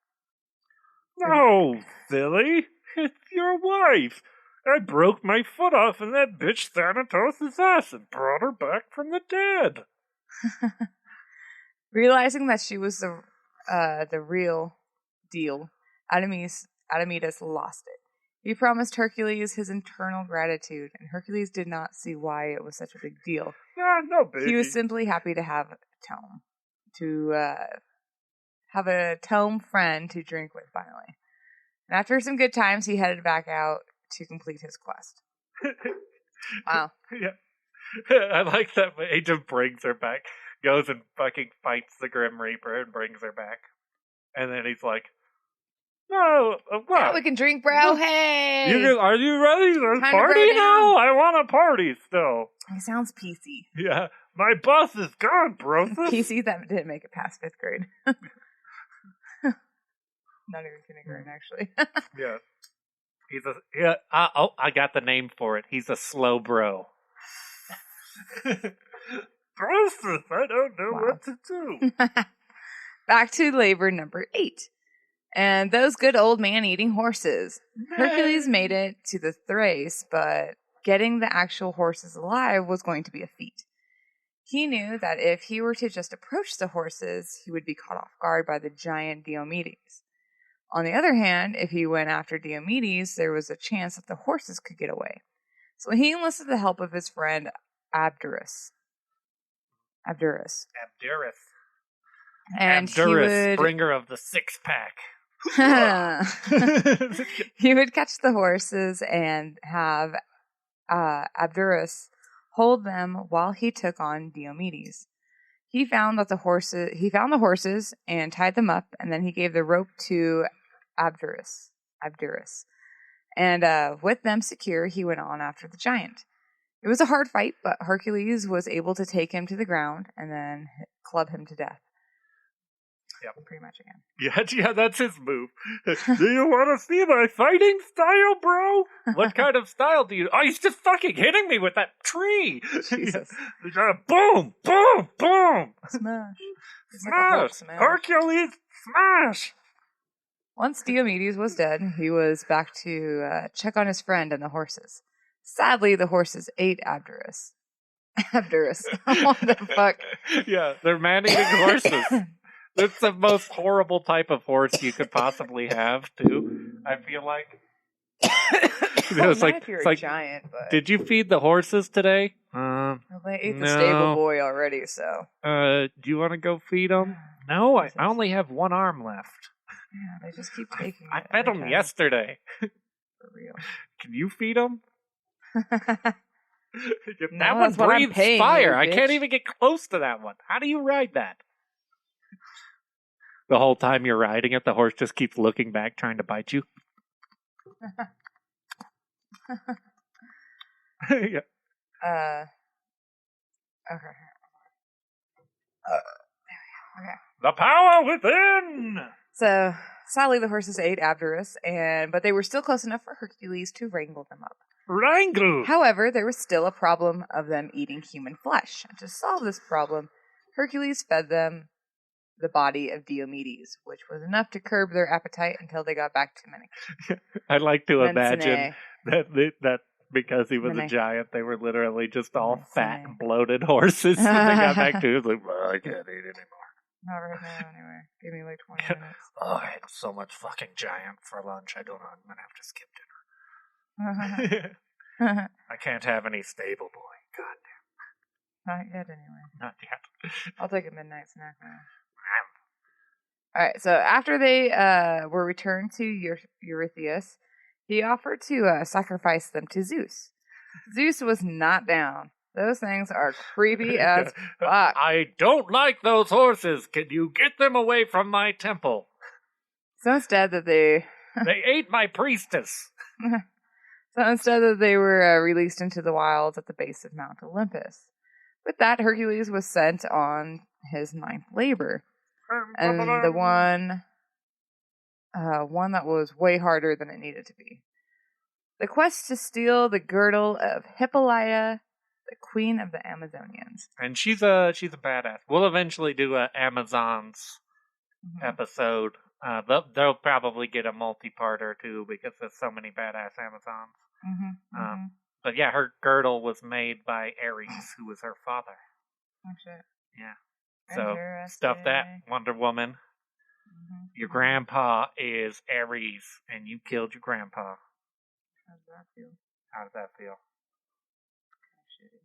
No, silly. It's your wife. I broke my foot off in that bitch Thanatos' ass and brought her back from the dead. Realizing that she was the real deal, Admetus lost it. He promised Hercules his eternal gratitude, and Hercules did not see why it was such a big deal. No biggie. He was simply happy to have a tome friend to drink with finally. And after some good times, he headed back out to complete his quest. Wow. Yeah. I like that he just brings her back. Goes and fucking fights the Grim Reaper and brings her back. And then he's like, no, what? Yeah, we can drink, bro. Hey! Are you ready? Let's Time to party bro now? I want to party still. He sounds PC. Yeah. My bus is gone, bro. PC that didn't make it past 5th grade. Not even kindergarten, actually. Yeah. I got the name for it. He's a slow bro. Process, I don't know what to do. Back to labor number 8. And those good old man-eating horses. Hercules made it to the Thrace, but getting the actual horses alive was going to be a feat. He knew that if he were to just approach the horses, he would be caught off guard by the giant Diomedes. On the other hand, if he went after Diomedes, there was a chance that the horses could get away. So he enlisted the help of his friend Abderus. And Abderus, bringer of the 6-pack. He would catch the horses and have Abderus hold them while he took on Diomedes. He found the horses and tied them up, and then he gave the rope to Abderus. And with them secure, he went on after the giant. It was a hard fight, but Hercules was able to take him to the ground and then club him to death. Yep. Pretty much again. Yeah, that's his move. Do you want to see my fighting style, bro? What kind of style do you... Oh, he's just fucking hitting me with that tree! Jesus. Boom! Boom! Boom! Smash. Smash! Hercules, smash! Once Diomedes was dead, he was back to check on his friend and the horses. Sadly, the horses ate Abderus. What the fuck? Yeah, they're man-eating horses. That's the most horrible type of horse you could possibly have, too. I feel like. It's like, if you're a giant, but... Did you feed the horses today? Well, they ate the stable boy already, so... Do you want to go feed them? No, I only have one arm left. Yeah, they just keep taking I fed them yesterday. For real. Can you feed them? That one breathes fire. I can't even get close to that one. How do you ride that? The whole time you're riding it, the horse just keeps looking back, trying to bite you. Yeah. Okay. Okay. The power within! So, sadly, the horses ate Abderus, but they were still close enough for Hercules to wrangle them up. Wrangle! However, there was still a problem of them eating human flesh. And to solve this problem, Hercules fed them the body of Diomedes, which was enough to curb their appetite until they got back to Menike. I like to imagine that because he was a giant, they were literally just all fat and bloated horses. When they got back to it, like, well, I can't eat anymore. Not right now, anyway. Give me like 20 minutes. Oh, I had so much fucking giant for lunch. I'm gonna have to skip dinner. I can't have any stable boy. God damn. Not yet, anyway. Not yet. I'll take a midnight snack now. Alright, so after they were returned to Eurystheus, he offered to sacrifice them to Zeus. Zeus was not down. Those things are creepy as fuck. I don't like those horses. Can you get them away from my temple? So instead they ate my priestess. So instead they were released into the wilds at the base of Mount Olympus. With that, Hercules was sent on his 9th labor. And the one that was way harder than it needed to be. The quest to steal the girdle of Hippolyta, the queen of the Amazonians. And she's a badass. We'll eventually do a Amazons episode. They'll probably get a multi-parter too because there's so many badass Amazons. But yeah, her girdle was made by Ares, who was her father. Oh shit. Yeah. So, stuff that, Wonder Woman. Your grandpa is Ares, and you killed your grandpa. How does that feel? How does that feel? Pretty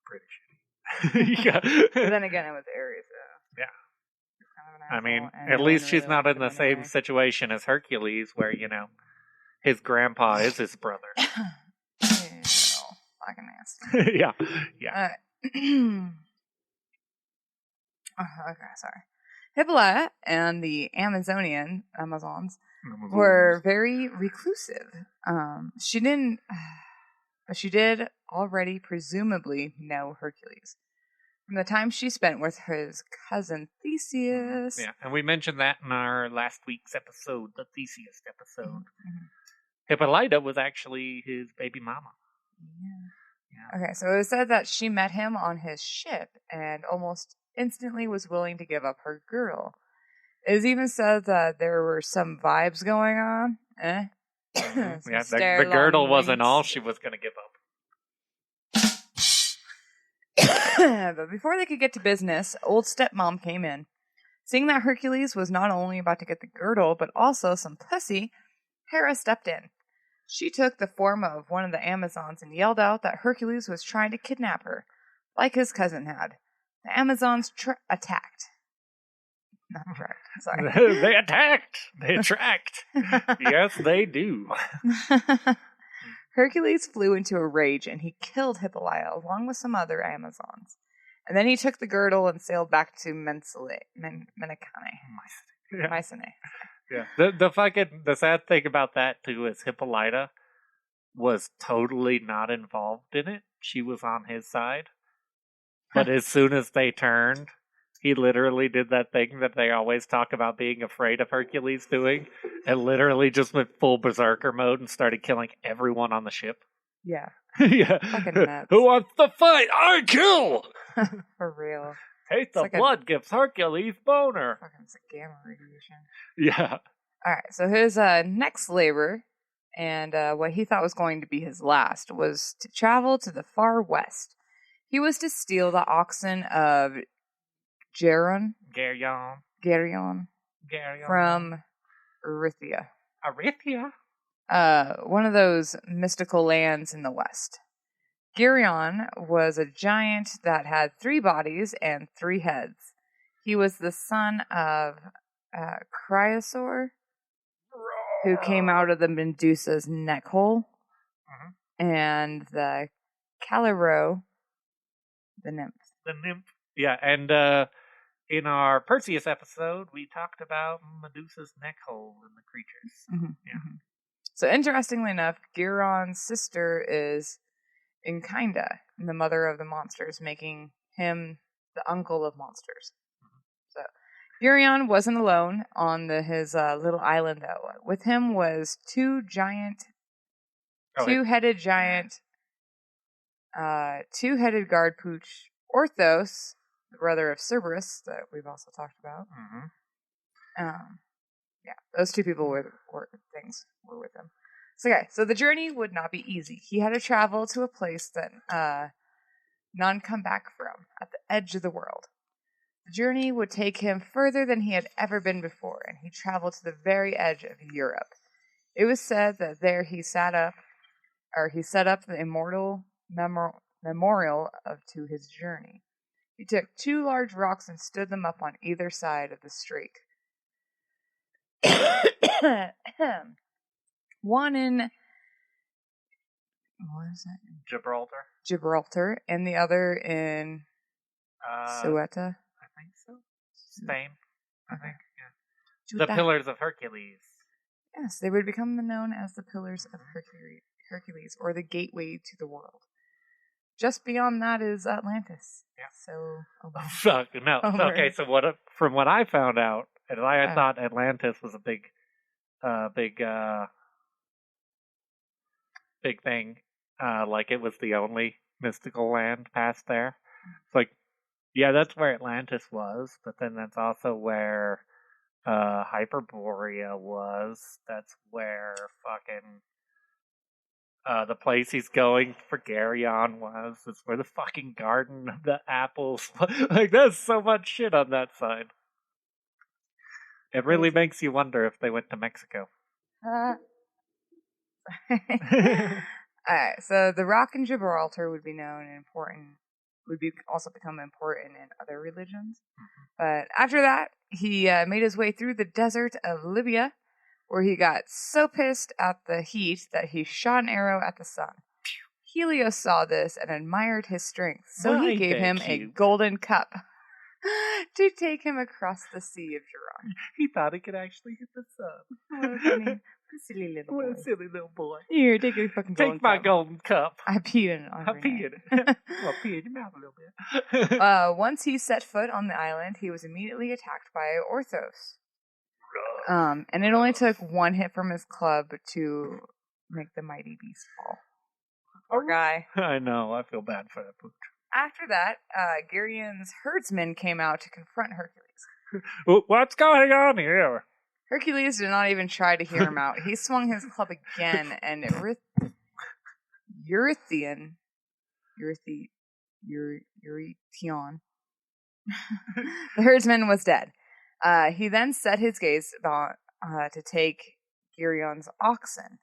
Pretty shitty. Yeah. But then again, it was Ares, so. Yeah. Kind of an I mean, asshole, and at no least one she's really not liked in the him same anyway. situation as Hercules, where, his grandpa is his brother. Ew, fucking nasty. Yeah. Yeah. Okay, sorry. Hippolyta and the Amazons were very reclusive. She didn't, but she did already presumably know Hercules from the time she spent with his cousin Theseus. Yeah, and we mentioned that in our last week's episode, the Theseus episode. Mm-hmm. Hippolyta was actually his baby mama. Yeah. Okay, so it was said that she met him on his ship and almost instantly was willing to give up her girdle. It is even said that there were some vibes going on. Mm-hmm. Yeah, the girdle wasn't all she was going to give up. But before they could get to business, old stepmom came in. Seeing that Hercules was not only about to get the girdle, but also some pussy, Hera stepped in. She took the form of one of the Amazons and yelled out that Hercules was trying to kidnap her, like his cousin had. The Amazons attacked. Not tracked, sorry. They attacked! They attract! Yes, they do. Hercules flew into a rage and he killed Hippolyta along with some other Amazons. And then he took the girdle and sailed back to Mycenae. Yeah. The sad thing about that too is Hippolyta was totally not involved in it. She was on his side. But as soon as they turned, he literally did that thing that they always talk about being afraid of Hercules doing, and literally just went full berserker mode and started killing everyone on the ship. Yeah. Yeah. Fucking nuts. Who wants to fight? I kill! For real. Taste the blood gives Hercules boner. Fucking gamma radiation. Yeah. Alright, so his next labor, and what he thought was going to be his last, was to travel to the far west. He was to steal the oxen of Geryon from Erythea. One of those mystical lands in the west. Geryon was a giant that had 3 bodies and 3 heads. He was the son of Chrysaor, who came out of the Medusa's neck hole, and the Calero, the nymph. Yeah, and in our Perseus episode, we talked about Medusa's neck hole and the creatures. Yeah. So interestingly enough, Geryon's sister is Inkinda, the mother of the monsters, making him the uncle of monsters. So Geryon wasn't alone on his little island, though. With him was two-headed guard pooch Orthos, the brother of Cerberus, that we've also talked about. Yeah, those 2 people were with him. So the journey would not be easy. He had to travel to a place that none come back from, at the edge of the world. The journey would take him further than he had ever been before, and he traveled to the very edge of Europe. It was said that there he set up the immortal memorial to his journey. He took 2 large rocks and stood them up on either side of the strait. One in Gibraltar, and the other in Ceuta. I think so. Spain, I think. Yeah. The Pillars of Hercules. Yes, they would become known as the Pillars of Hercules, or the Gateway to the World. Just beyond that is Atlantis. Yeah. So. Fuck no. Okay, so from what I found out, and I thought Atlantis was a big thing. Like it was the only mystical land past there. It's like, yeah, that's where Atlantis was, but then that's also where Hyperborea was. That's where fucking the place he's going for Geryon was. It's where the fucking Garden of the Apples. Like, there's so much shit on that side. It really makes you wonder if they went to Mexico. Alright, so the rock in Gibraltar would be known and important, also become important in other religions. But after that, he made his way through the desert of Libya, where he got so pissed at the heat that he shot an arrow at the sun. Helios saw this and admired his strength, so he gave him a golden cup to take him across the Sea of Geron. He thought he could actually hit the sun. What a silly little boy. What a silly little boy. Here, take your fucking golden Take my cup. golden cup. I peed in it. I peed. Well, pee in your mouth a little bit. Once he set foot on the island, he was immediately attacked by Orthos. And it only took one hit from his club to make the mighty beast fall. Poor guy. I know. I feel bad for that pooch. After that, Gerion's herdsmen came out to confront Hercules. What's going on here? Hercules did not even try to hear him out. He swung his club again, and Eurytion, the herdsman was dead. He then set his gaze to take Gerion's oxen.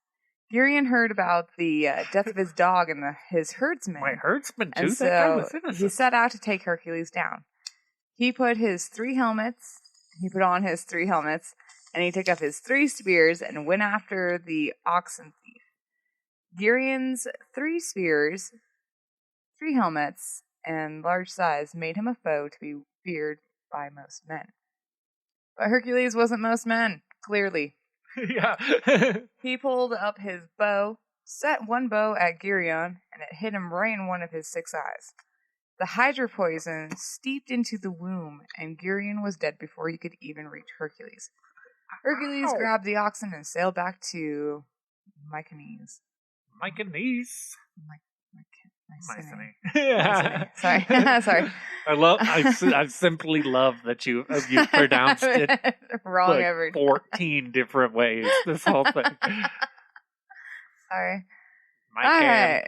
Gerion heard about the death of his dog and his herdsman. My herdsman too? And That guy was so innocent. he set out to take Hercules down. He put on his 3 helmets, and he took up his 3 spears and went after the oxen thief. Gerion's 3 spears, 3 helmets, and large size made him a foe to be feared by most men. But Hercules wasn't most men, clearly. Yeah. He pulled up his bow, set one bow at Gerion, and it hit him right in one of his 6 eyes. The hydra poison steeped into the womb, and Gerion was dead before he could even reach Hercules. Hercules grabbed the oxen and sailed back to Mycenae. Yeah. Sorry. Sorry. I simply love that you've pronounced it wrong like every 14 different ways. This whole thing. Sorry. Alright.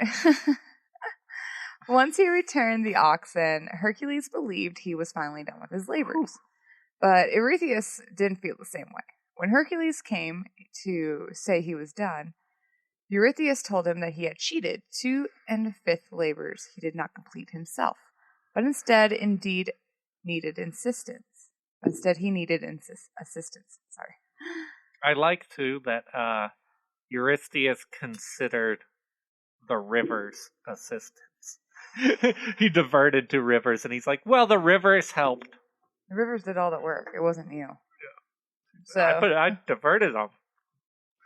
Once he returned the oxen, Hercules believed he was finally done with his labors. But Eurystheus didn't feel the same way. When Hercules came to say he was done, Eurystheus told him that he had cheated 2 5th labors he did not complete himself, but instead needed assistance. Sorry. I like, too, that Eurystheus considered the rivers assistance. He diverted to rivers, and he's like, well, the rivers helped. The rivers did all the work. It wasn't you. Yeah. So I diverted them.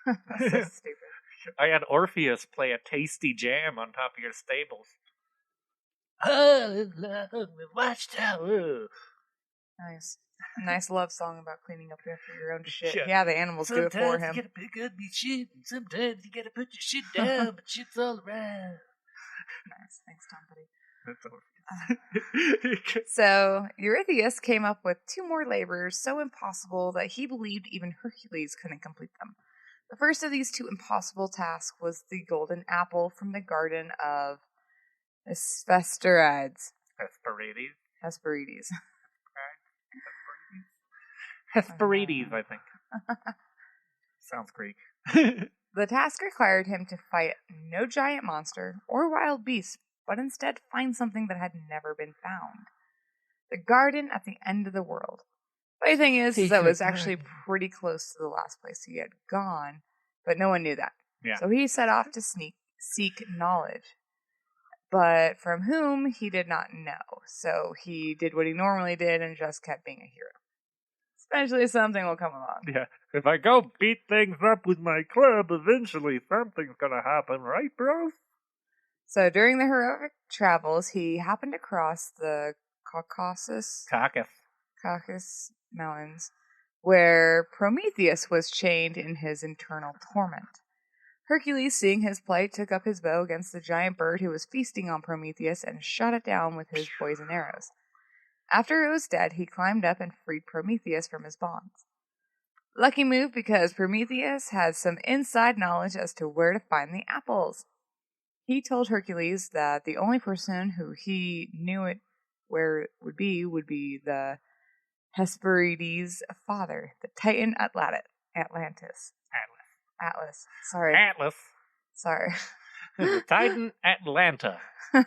That's so stupid. I had Orpheus play a tasty jam on top of your stables. Watchtower. Nice love song about cleaning up after your own shit. Yeah, the animals do it for him. Sometimes you gotta pick up your shit, and sometimes you gotta put your shit down, but shit's all around. Nice. Thanks, Tom Buddy. That's Orpheus. So, Eurystheus came up with 2 more labors so impossible that he believed even Hercules couldn't complete them. The first of these 2 impossible tasks was the golden apple from the garden of Hesperides. Hesperides, I think. Sounds Greek. The task required him to fight no giant monster or wild beast, but instead find something that had never been found. The garden at the end of the world. Funny thing is that it was actually pretty close to the last place he had gone, but no one knew that. Yeah. So he set off to seek knowledge, but from whom he did not know. So he did what he normally did and just kept being a hero. Eventually something will come along. Yeah. If I go beat things up with my club, eventually something's gonna happen, right, bro? So during the heroic travels, he happened across the Caucasus Mountains, where Prometheus was chained in his internal torment. Hercules, seeing his plight, took up his bow against the giant bird who was feasting on Prometheus and shot it down with his poison arrows. After it was dead, he climbed up and freed Prometheus from his bonds. Lucky move, because Prometheus has some inside knowledge as to where to find the apples. He told Hercules that the only person who he knew it where it would be the Hesperides' father, the Titan Atlas. Sorry. Atlas. Sorry. The Titan Atlanta.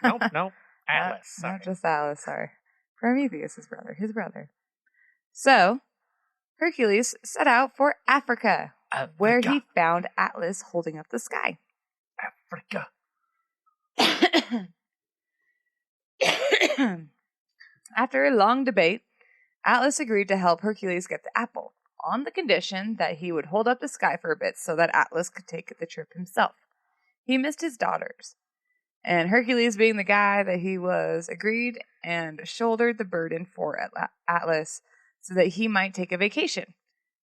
Nope. Atlas. Not just Atlas, sorry. Prometheus' brother, his brother. So, Hercules set out for Africa, where he found Atlas holding up the sky. Africa. After a long debate, Atlas agreed to help Hercules get the apple, on the condition that he would hold up the sky for a bit so that Atlas could take the trip himself. He missed his daughters, and Hercules, being the guy that he was, agreed and shouldered the burden for Atlas so that he might take a vacation.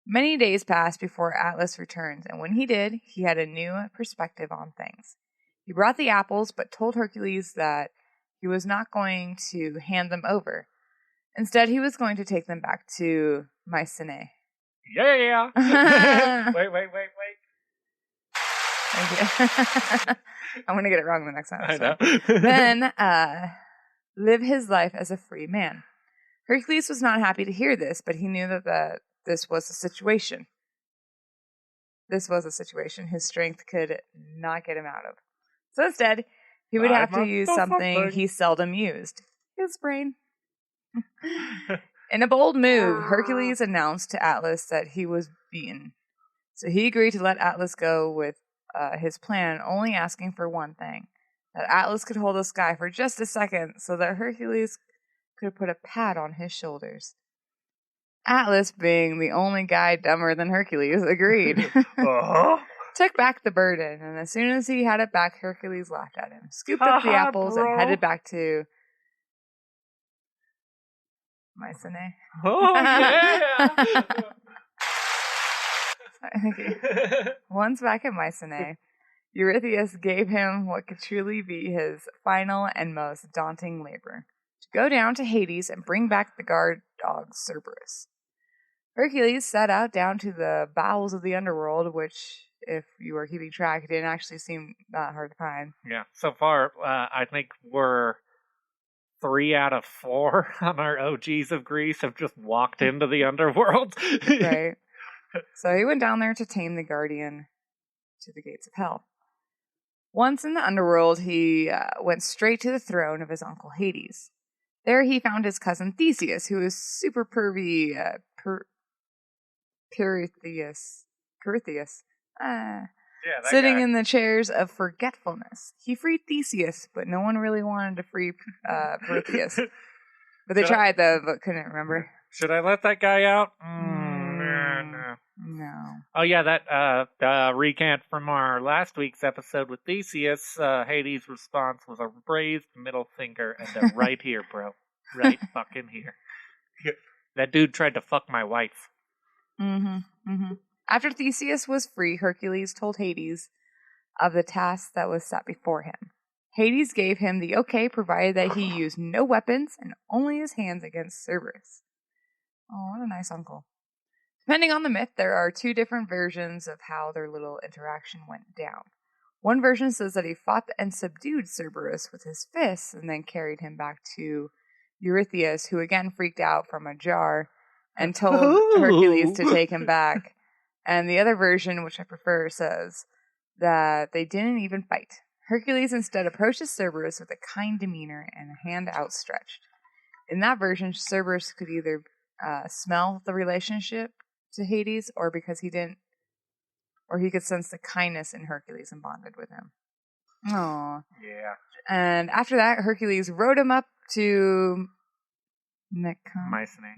Many days passed before Atlas returned, and when he did, he had a new perspective on things. He brought the apples, but told Hercules that he was not going to hand them over. Instead, he was going to take them back to Mycenae. Yeah. Wait. Thank you. I'm going to get it wrong the next time. I know. Then, live his life as a free man. Hercules was not happy to hear this, but he knew that this was a situation. This was a situation his strength could not get him out of. So instead, he would have to use something he seldom used. His brain. In a bold move, Hercules announced to Atlas that he was beaten. So he agreed to let Atlas go with his plan, only asking for one thing. That Atlas could hold the sky for just a second so that Hercules could put a pad on his shoulders. Atlas, being the only guy dumber than Hercules, agreed. Took back the burden, and as soon as he had it back, Hercules laughed at him, scooped up the apples, and headed back to Mycenae. Oh, yeah! Once back at Mycenae, Eurystheus gave him what could truly be his final and most daunting labor, to go down to Hades and bring back the guard dog Cerberus. Hercules set out down to the bowels of the underworld, which, if you were keeping track, it didn't actually seem that hard to find. Yeah, so far, I think we're 3 out of 4 on our O.G.s of Greece have just walked into the underworld. Right. So he went down there to tame the guardian to the gates of hell. Once in the underworld, he went straight to the throne of his uncle Hades. There he found his cousin Theseus, who was super pervy, Pirithous, sitting in the chairs of forgetfulness. He freed Theseus, but no one really wanted to free Pirithous. But they tried, though, but couldn't remember. Should I let that guy out? No. Oh, yeah, that recant from our last week's episode with Theseus, Hades' response was a raised middle finger and a right here, bro. Right fucking here. That dude tried to fuck my wife. After Theseus was free, Hercules told Hades of the task that was set before him. Hades gave him the okay, provided that he used no weapons and only his hands against Cerberus. Oh, what a nice uncle. Depending on the myth, there are 2 different versions of how their little interaction went down. One version says that he fought and subdued Cerberus with his fists and then carried him back to Eurystheus, who again freaked out from a jar and told Hercules to take him back. And the other version, which I prefer, says that they didn't even fight. Hercules instead approaches Cerberus with a kind demeanor and a hand outstretched. In that version, Cerberus could either smell the relationship to Hades, or because he didn't, or he could sense the kindness in Hercules and bonded with him. Aww. Yeah. And after that, Hercules rode him up to Mycenae.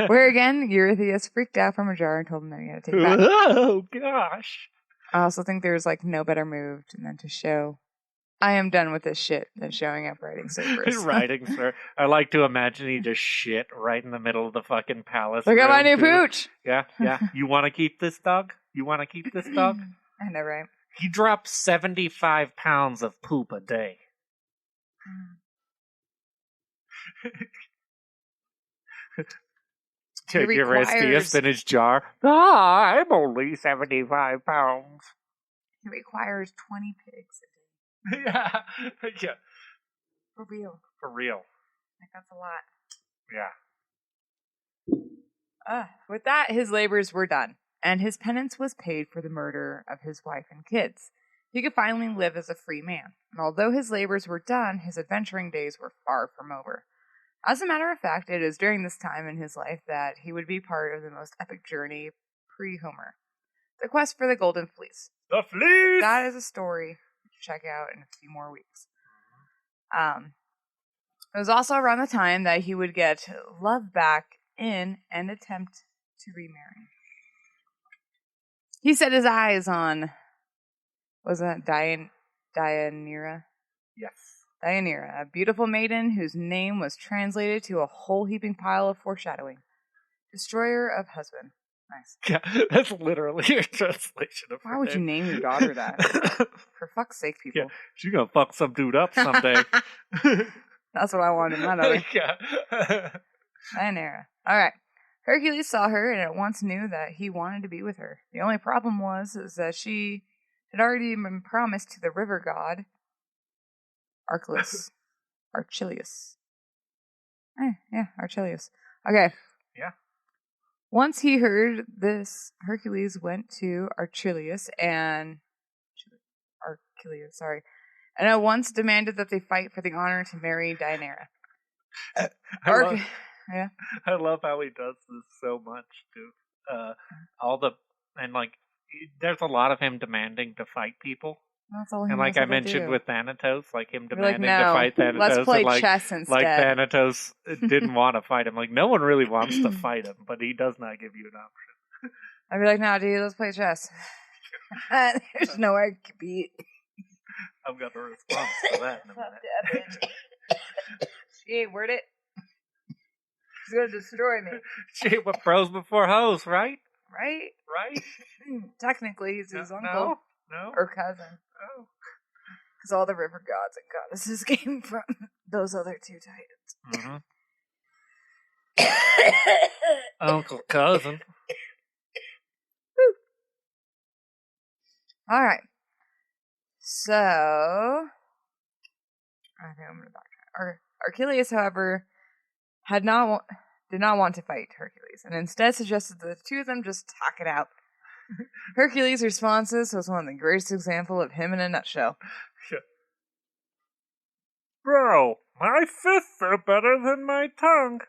Where again, Eurystheus freaked out from a jar and told him that he had to take it back. Oh gosh. I also think there's no better move than to show I am done with this shit than showing up riding Cerberus. Sir. I like to imagine he just shit right in the middle of the fucking palace. Look at my new pooch! Yeah. You want to keep this dog? I know, right? He drops 75 pounds of poop a day. Eurystheus in his jar. I'm only 75 pounds. It requires 20 pigs a day. Yeah. For real. That's a lot. Yeah. With that, his labors were done, and his penance was paid for the murder of his wife and kids. He could finally live as a free man, and although his labors were done, his adventuring days were far from over. As a matter of fact, it is during this time in his life that he would be part of the most epic journey pre-Homer, the quest for the Golden Fleece. The Fleece! That is a story to check out in a few more weeks. It was also around the time that he would get love back in and attempt to remarry. He set his eyes on, was that Deianira? Yes. Deianira, a beautiful maiden whose name was translated to a whole heaping pile of foreshadowing. Destroyer of husband. Nice. Yeah, that's literally a translation of her Why would you name your daughter that? For fuck's sake, people. Yeah, she's gonna fuck some dude up someday. That's what I wanted in my daughter. Yeah. Deianira. Alright. Hercules saw her and at once knew that he wanted to be with her. The only problem was that she had already been promised to the river god, Hercules. Hercules. Hercules. Okay. Yeah. Once he heard this, Hercules went to Hercules and at once demanded that they fight for the honor to marry Deianira. I love how he does this so much too. There's a lot of him demanding to fight people. That's all he and like I mentioned with Thanatos, like him demanding to fight Thanatos. Let's play and chess instead. Like Thanatos didn't want to fight him. Like no one really wants to fight him, but he does not give you an option. I'd be like, no, dude, let's play chess. There's nowhere I could beat. I've got the response to that in a minute. She ain't worth it. She's gonna destroy me. She ain't what bros before hoes, right? Right? Technically, he's his uncle. No. Or cousin. Oh. Because all the river gods and goddesses came from those other two titans. Mm-hmm. Uncle, cousin. Alright. So, I think I'm going to backtrack. Hercules, however, did not want to fight Hercules, and instead suggested that the two of them just talk it out. Hercules' responses was one of the greatest examples of him in a nutshell. Bro, my fists are better than my tongue.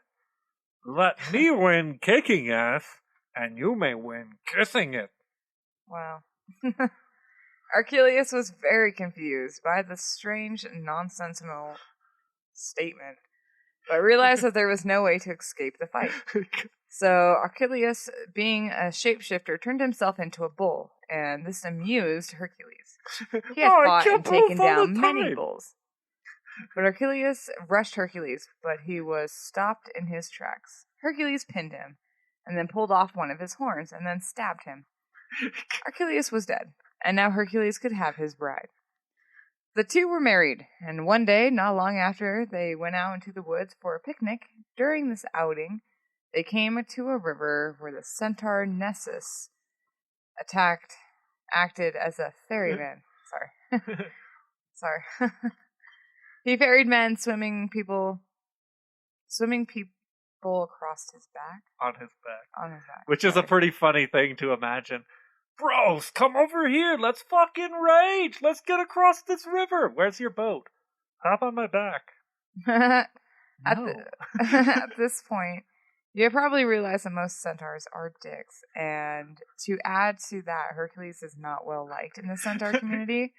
Let me win kicking ass, and you may win kissing it. Wow. Hercules was very confused by the strange and nonsensical statement, but realized that there was no way to escape the fight. So Hercules, being a shapeshifter, turned himself into a bull, and this amused Hercules. He had fought and taken down many bulls. But Hercules rushed Hercules, but he was stopped in his tracks. Hercules pinned him, and then pulled off one of his horns, and then stabbed him. Hercules was dead, and now Hercules could have his bride. The two were married, and one day, not long after, they went out into the woods for a picnic. During this outing, they came to a river where the centaur Nessus acted as a ferryman. Sorry. He ferried men swimming people across his back. On his back. Which sorry. is a pretty funny thing to imagine. Bros, come over here. Let's fucking rage. Let's get across this river. Where's your boat? Hop on my back. At this point, you probably realize that most centaurs are dicks. And to add to that, Hercules is not well liked in the centaur community.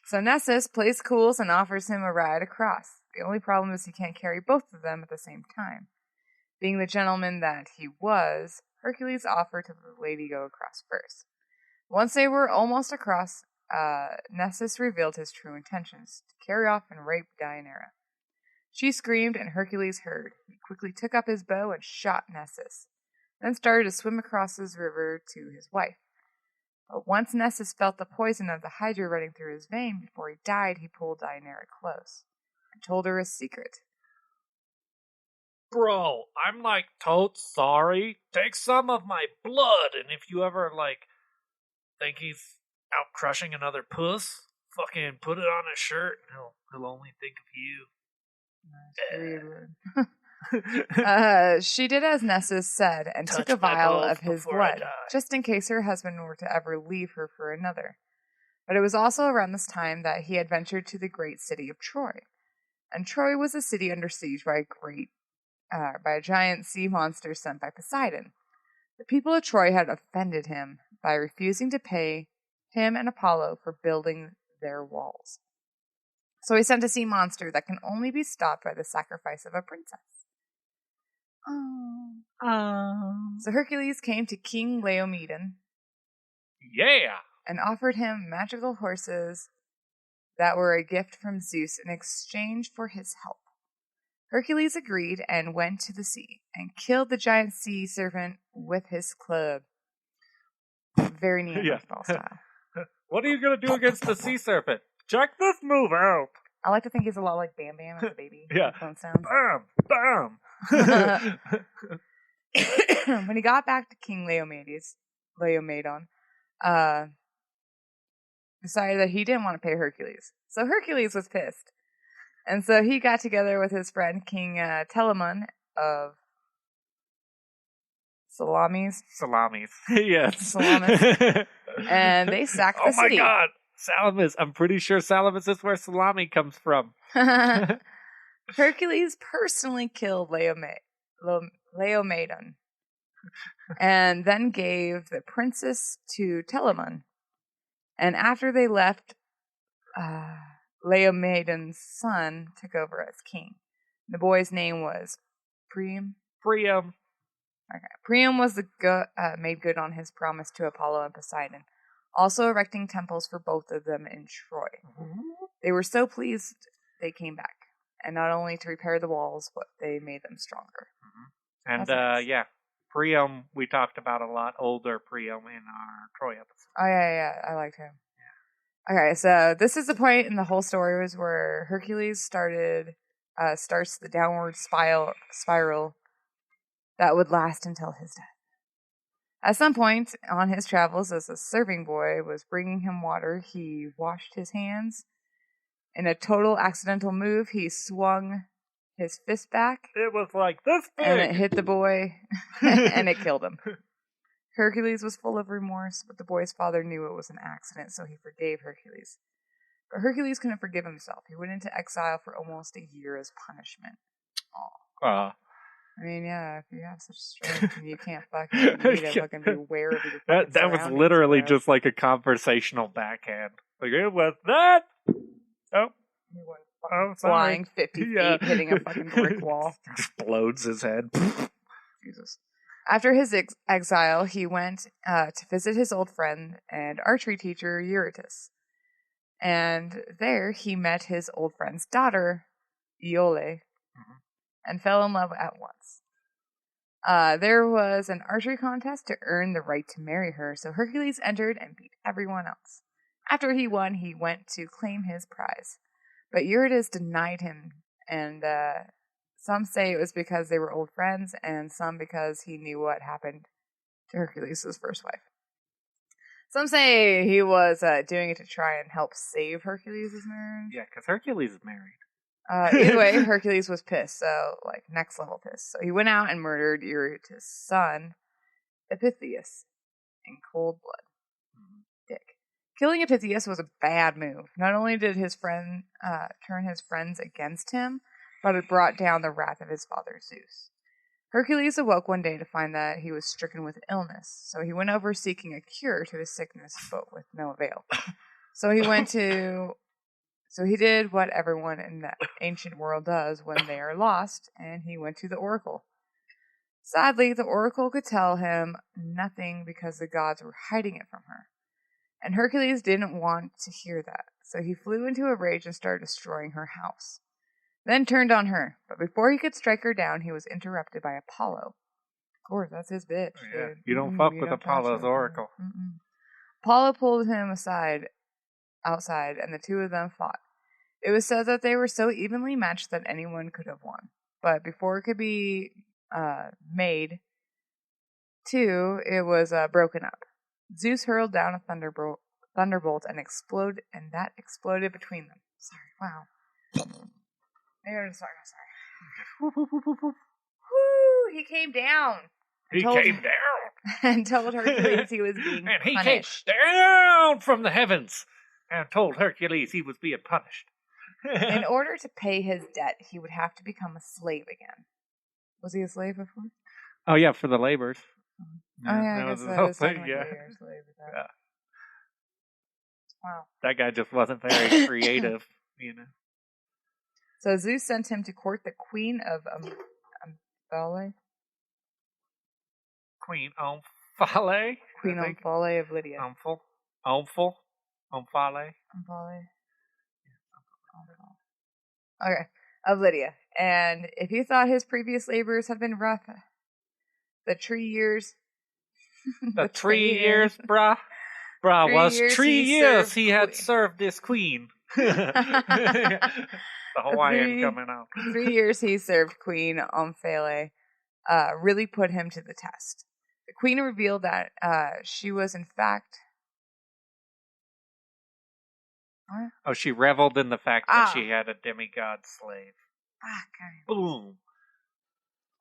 So Nessus plays cool and offers him a ride across. The only problem is he can't carry both of them at the same time. Being the gentleman that he was, Hercules offered to let the lady go across first. Once they were almost across, Nessus revealed his true intentions, to carry off and rape Deianira. She screamed, and Hercules heard. He quickly took up his bow and shot Nessus, then started to swim across his river to his wife. But once Nessus felt the poison of the hydra running through his vein before he died, he pulled Deianira close and told her his secret. Bro, I'm totes sorry. Take some of my blood, and if you ever think he's out crushing another puss, fucking put it on his shirt, and he'll only think of you. She did as Nessus said and took a vial of his blood, just in case her husband were to ever leave her for another. But it was also around this time that he had ventured to the great city of Troy. And Troy was a city under siege by a giant sea monster sent by Poseidon. The people of Troy had offended him by refusing to pay him and Apollo for building their walls. So he sent a sea monster that can only be stopped by the sacrifice of a princess. So Hercules came to King Laomedon. Yeah! And offered him magical horses that were a gift from Zeus in exchange for his help. Hercules agreed and went to the sea and killed the giant sea serpent with his club. Very Neanderthal style. What are you going to do against the sea serpent? Check this move out. I like to think he's a lot like Bam Bam as a baby. Yeah. Phone sounds. Bam! Bam! When he got back to King Laomedon, decided that he didn't want to pay Hercules. So Hercules was pissed. And so he got together with his friend King Telamon of Salamis. Yes. Salamis. And they sacked the city. Oh my god! Salamis. I'm pretty sure Salamis is where salami comes from. Hercules personally killed Laomedon. And then gave the princess to Telamon. And after they left, Laomedon's son took over as king. The boy's name was Priam. Okay. Priam was made good on his promise to Apollo and Poseidon, also erecting temples for both of them in Troy. Mm-hmm. They were so pleased they came back, and not only to repair the walls, but they made them stronger. Mm-hmm. And nice. Priam we talked about a lot, older Priam in our Troy episode. Oh yeah, I liked him. Yeah. Okay, so this is the point in the whole story was where Hercules starts the downward spiral that would last until his death. At some point on his travels, as a serving boy was bringing him water, he washed his hands. In a total accidental move, he swung his fist back. It was like this big. And it hit the boy, and it killed him. Hercules was full of remorse, but the boy's father knew it was an accident, so he forgave Hercules. But Hercules couldn't forgive himself. He went into exile for almost a year as punishment. I mean, yeah, if you have such strength and you can't fucking, you need to fucking be aware of your fucking that was literally just like a conversational backhand. Like, it was that. Flying 50 feet, hitting a fucking brick wall. Explodes his head. Jesus. After his exile, he went to visit his old friend and archery teacher, Eurytus. And there he met his old friend's daughter, Iole, and fell in love at once. There was an archery contest to earn the right to marry her, so Hercules entered and beat everyone else. After he won, he went to claim his prize. But Eurytus denied him, and some say it was because they were old friends, and some because he knew what happened to Hercules' first wife. Some say he was doing it to try and help save Hercules' marriage. Yeah, because Hercules is married. Either way, Hercules was pissed, so, next level pissed. So he went out and murdered Eurytus' son, Epithius, in cold blood. Dick. Killing Epithius was a bad move. Not only did his friend turn his friends against him, but it brought down the wrath of his father Zeus. Hercules awoke one day to find that he was stricken with illness, so he went over seeking a cure to his sickness, but with no avail. So he did what everyone in the ancient world does when they are lost, and he went to the oracle. Sadly, the oracle could tell him nothing because the gods were hiding it from her. And Hercules didn't want to hear that, so he flew into a rage and started destroying her house. Then turned on her, but before he could strike her down, he was interrupted by Apollo. Of course, that's his bitch. Yeah, you don't fuck with Apollo's oracle. Apollo pulled him outside, and the two of them fought. It was said that they were so evenly matched that anyone could have won. But before it could be made, it was broken up. Zeus hurled down a thunderbolt and that exploded between them. Sorry, wow. Sorry. Woo! He came down. And told Hercules he was being and he punished. came down from the heavens and told Hercules he was being punished. In order to pay his debt, he would have to become a slave again. Was he a slave before? Oh, yeah, for the labors. I guess that is technically a slave. Yeah. Wow. That guy just wasn't very creative, So Zeus sent him to court the queen of Omphale? Queen Omphale? Queen Omphale of Lydia. Omphale? Okay, of Lydia. And if he thought his previous labors had been rough, the 3 years... the 3 years, brah? Brah, was 3 years he had served this queen. The Hawaiian coming out. 3 years he served Queen Omphale really put him to the test. The queen revealed that she was in fact... What? Oh, she reveled in the fact that she had a demigod slave. Okay. Boom.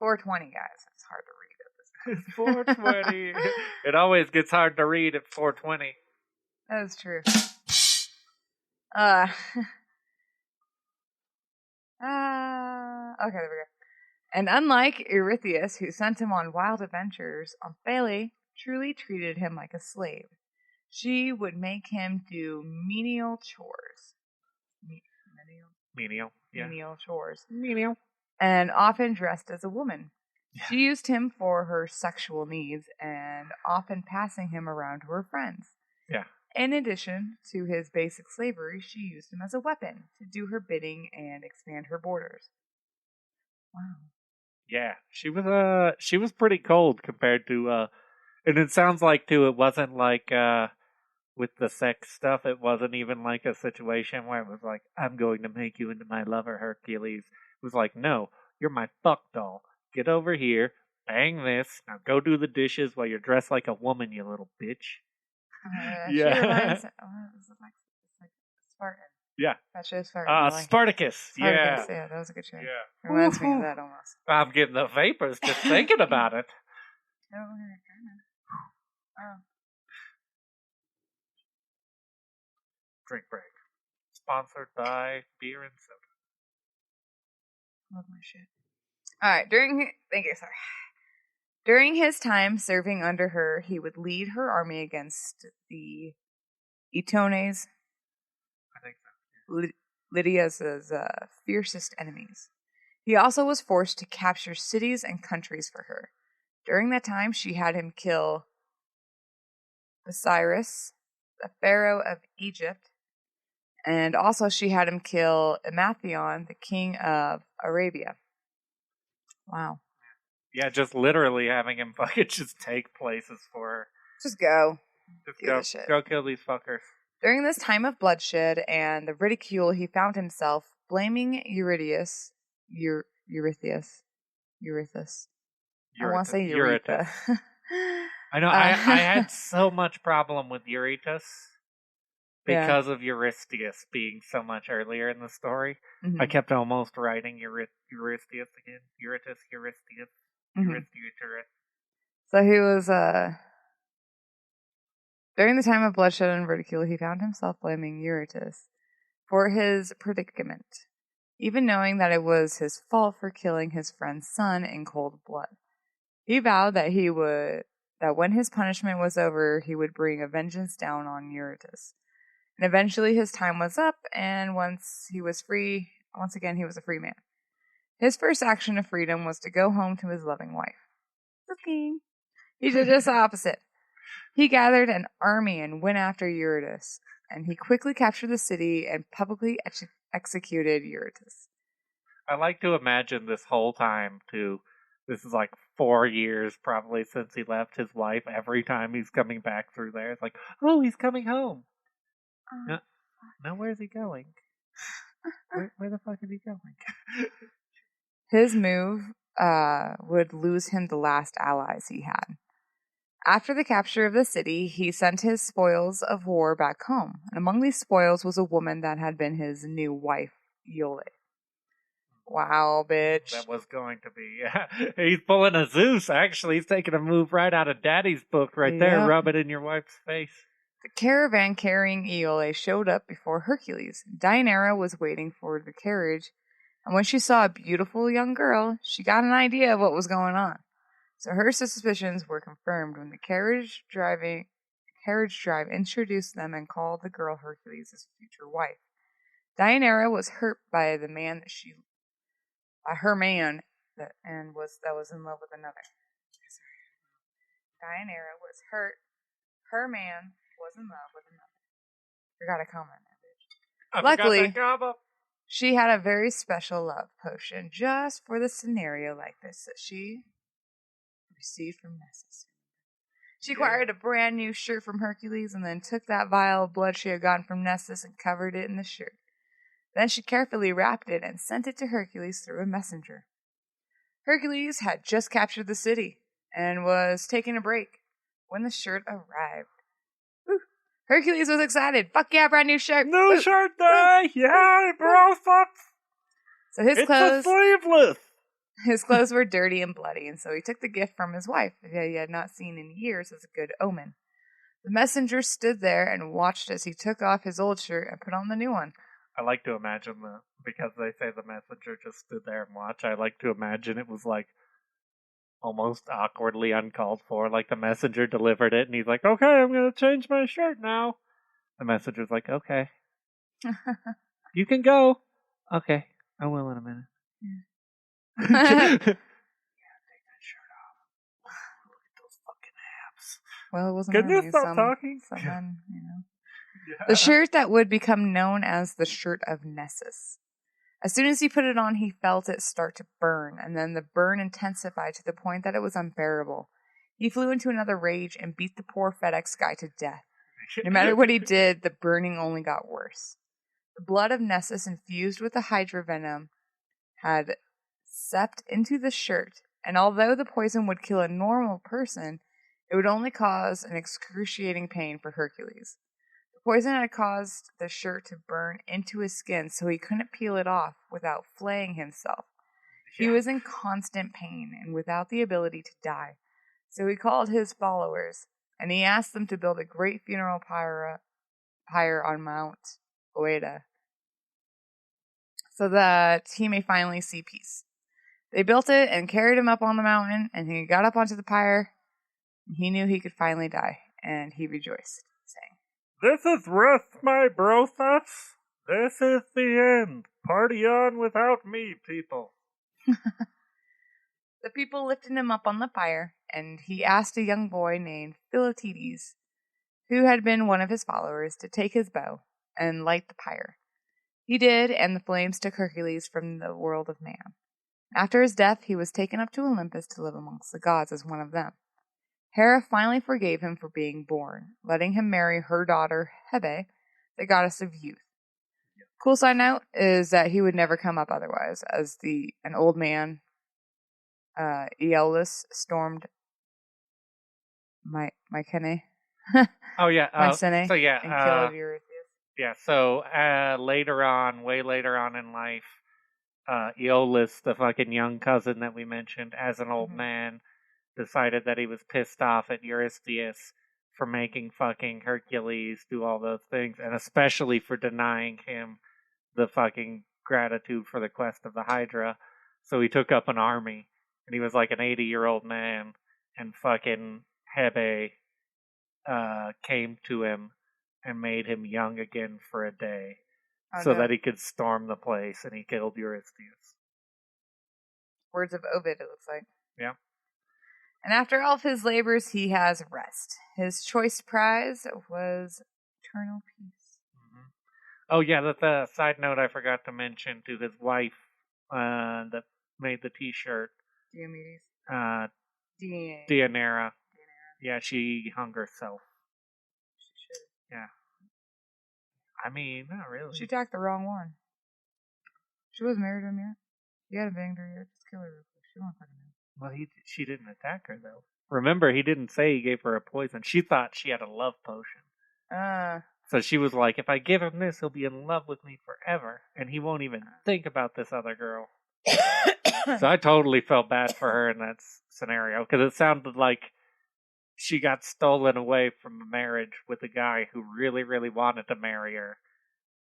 420, guys. It's hard to read at this point. 420. It always gets hard to read at 420. That is true. Okay, there we go. And unlike Eurystheus, who sent him on wild adventures, Omphale truly treated him like a slave. She would make him do menial chores. Menial chores. Menial. And often dressed as a woman. Yeah. She used him for her sexual needs and often passing him around to her friends. Yeah. In addition to his basic slavery, she used him as a weapon to do her bidding and expand her borders. Wow. Yeah, she was pretty cold compared to and it sounds like too it wasn't like with the sex stuff, it wasn't even like a situation where it was like, I'm going to make you into my lover, Hercules. It was like, no, you're my fuck doll. Get over here, bang this, now go do the dishes while you're dressed like a woman, you little bitch. Yeah. She reminds, like Spartan. Yeah. That show's Spartan. Spartacus. Yeah. Yeah, that was a good show. Yeah. Reminds me of that almost. I'm getting the vapors just thinking about it. Oh. Drink break. Sponsored by beer and soda. Love my shit. Alright, During his time serving under her, he would lead her army against the Etones, I think so. Lydia's fiercest enemies. He also was forced to capture cities and countries for her. During that time, she had him kill Osiris, the pharaoh of Egypt, and also she had him kill Emathion, the king of Arabia. Wow. Yeah, just literally having him fucking just take places for her. Just go. Go kill these fuckers. During this time of bloodshed and the ridicule, he found himself blaming Eurystheus. I want to say Eureka. I know. I had so much problem with Eurytus because of Eurystheus being so much earlier in the story. Mm-hmm. I kept almost writing Eurystheus again. Eurystheus. So he was, during the time of bloodshed and ridicule, he found himself blaming Eurytus for his predicament, even knowing that it was his fault for killing his friend's son in cold blood. He vowed that that when his punishment was over, he would bring a vengeance down on Eurytus. And eventually his time was up, and once again, he was a free man. His first action of freedom was to go home to his loving wife. The king. He did just the opposite. He gathered an army and went after Eurytus, and he quickly captured the city and publicly executed Eurytus. I like to imagine this whole time, too. This is like 4 years probably since he left his wife. Every time he's coming back through there, it's like, oh, he's coming home. Now where's he going? Where the fuck is he going? His move would lose him the last allies he had. After the capture of the city, he sent his spoils of war back home. And among these spoils was a woman that had been his new wife, Iole. Wow, bitch. That was going to be. Yeah. He's pulling a Zeus, actually. He's taking a move right out of Daddy's book right there. Yep. Rub it in your wife's face. The caravan carrying Iole showed up before Hercules. Deianira was waiting for the carriage, and when she saw a beautiful young girl, she got an idea of what was going on. So her suspicions were confirmed when the carriage drive introduced them and called the girl Hercules' future wife. Deianira was hurt by the man that was in love with another. Deianira was hurt. Her man was in love with another. Forgot a comment there, bitch. Luckily, she had a very special love potion just for the scenario like this that she received from Nessus. She acquired a brand new shirt from Hercules and then took that vial of blood she had gotten from Nessus and covered it in the shirt. Then she carefully wrapped it and sent it to Hercules through a messenger. Hercules had just captured the city and was taking a break when the shirt arrived. Woo. Hercules was excited. Fuck yeah, brand new shirt. New shirt day! Yeah, bro, fuck! So his clothes... sleeveless! His clothes were dirty and bloody, and so he took the gift from his wife that he had not seen in years as a good omen. The messenger stood there and watched as he took off his old shirt and put on the new one. I like to imagine because they say the messenger just stood there and watched, I like to imagine it was like almost awkwardly uncalled for. Like the messenger delivered it and he's like, okay, I'm going to change my shirt now. The messenger's like, okay. You can go. Okay, I will in a minute. Yeah, take that shirt off. Look at those fucking abs. Well, it wasn't. Can you stop talking? Someone, Yeah. The shirt that would become known as the shirt of Nessus. As soon as he put it on, he felt it start to burn, and then the burn intensified to the point that it was unbearable. He flew into another rage and beat the poor FedEx guy to death. No matter what he did, the burning only got worse. The blood of Nessus infused with the Hydra venom had seeped into the shirt, and although the poison would kill a normal person, it would only cause an excruciating pain for Hercules. The poison had caused the shirt to burn into his skin, so he couldn't peel it off without flaying himself. He was in constant pain and without the ability to die. So he called his followers, and he asked them to build a great funeral pyre on Mount Oeda, so that he may finally see peace. They built it and carried him up on the mountain, and he got up onto the pyre, and he knew he could finally die, and he rejoiced, saying, "This is rest, my brothers. This is the end. Party on without me, people." The people lifted him up on the pyre, and he asked a young boy named Philoctetes, who had been one of his followers, to take his bow and light the pyre. He did, and the flames took Hercules from the world of man. After his death, he was taken up to Olympus to live amongst the gods as one of them. Hera finally forgave him for being born, letting him marry her daughter Hebe, the goddess of youth. Cool side note is that he would never come up otherwise, as an old man, Aeolus, stormed Mycenae. Oh yeah, Mycenae, so yeah, and killed Eurystheus. Yeah, so later on, way later on in life, Aeolus, the fucking young cousin that we mentioned, as an old man, decided that he was pissed off at Eurystheus for making fucking Hercules do all those things, and especially for denying him the fucking gratitude for the quest of the Hydra. So he took up an army, and he was like an 80-year-old man, and fucking Hebe came to him and made him young again for a day, so that he could storm the place, and he killed Eurystheus. Words of Ovid, it looks like. Yeah. And after all of his labors, he has rest. His choice prize was eternal peace. Mm-hmm. Oh yeah, that's a side note I forgot to mention to his wife that made the T-shirt. Diomedes. Deianira. Yeah, she hung herself. She should. Yeah. I mean, not really. She attacked the wrong one. She wasn't married to him yet. He hadn't banged her yet. Just kill her real quick. She don't fucking know. Well, she didn't attack her, though. Remember, he didn't say he gave her a poison. She thought she had a love potion. So she was like, if I give him this, he'll be in love with me forever. And he won't even think about this other girl. So I totally felt bad for her in that scenario because it sounded like she got stolen away from a marriage with a guy who really, really wanted to marry her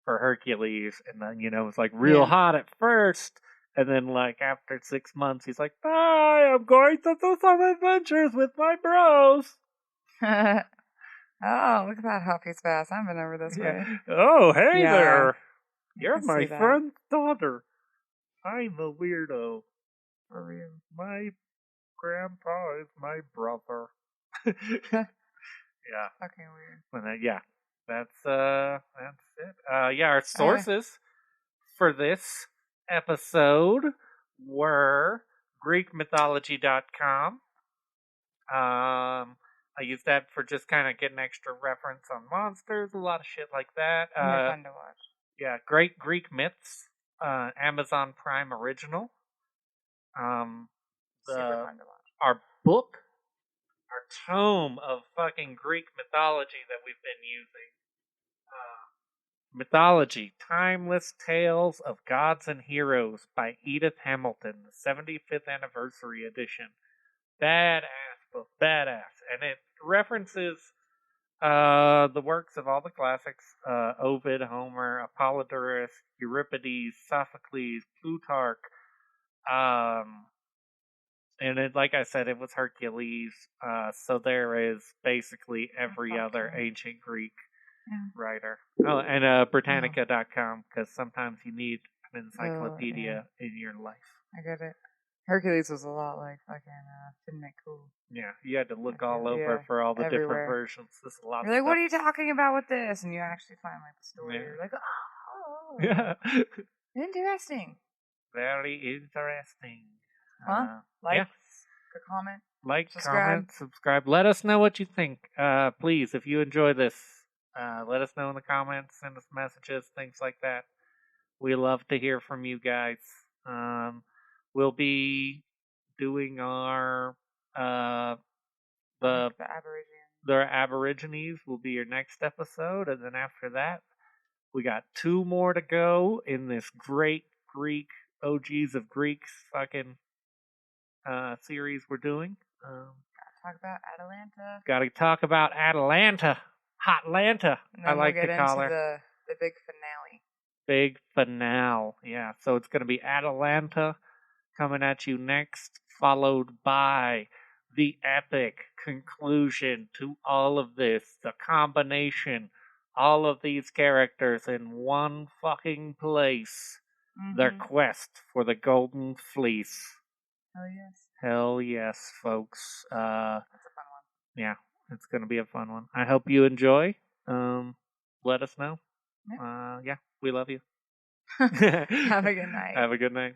for Hercules, and then was like real hot at first, and then like after 6 months, he's like, "Bye, I'm going to do some adventures with my bros." Oh, look at that Huffy's fast. I've been over this way. Oh, hey Yeah, there. I You're can my see that. friend's daughter. I'm a weirdo. For real. My grandpa is my brother. Yeah. Fucking weird. And yeah. That's it. Yeah, our sources for this episode were GreekMythology.com. I used that for just kind of getting extra reference on monsters, a lot of shit like that. They're fun to watch. Yeah, Great Greek Myths, Amazon Prime original. Super fun to watch. Our book, our tome of fucking Greek mythology that we've been using. Mythology, Timeless Tales of Gods and Heroes by Edith Hamilton, the 75th anniversary edition. Badass book, badass. And it references the works of all the classics, Ovid, Homer, Apollodorus, Euripides, Sophocles, Plutarch, and it, like I said, it was Hercules, so there is basically every other ancient Greek writer. Oh, and Britannica.com, because sometimes you need an encyclopedia in your life. I get it. Hercules was a lot like fucking Midnight Cool. Yeah, you had to look all over for all the different versions. There's a lot. You're like, what are you talking about with this? And you actually find like the story. Yeah. You're like, oh, yeah, interesting. Very interesting. Like, comment, comment, subscribe. Let us know what you think. Please, if you enjoy this, let us know in the comments. Send us messages, things like that. We love to hear from you guys. We'll be doing our the Aborigines will be your next episode, and then after that, we got 2 more to go in this great Greek O.G.s of Greeks fucking series we're doing. Gotta talk about Atalanta. Hotlanta, I like to call her. The big finale. Big finale, yeah. So it's gonna be Atalanta coming at you next, followed by the epic conclusion to all of this. The combination, all of these characters in one fucking place. Mm-hmm. Their quest for the Golden Fleece. Hell yes. Hell yes, folks. That's a fun one. Yeah, it's going to be a fun one. I hope you enjoy. Let us know. Yeah, we love you. Have a good night. Have a good night.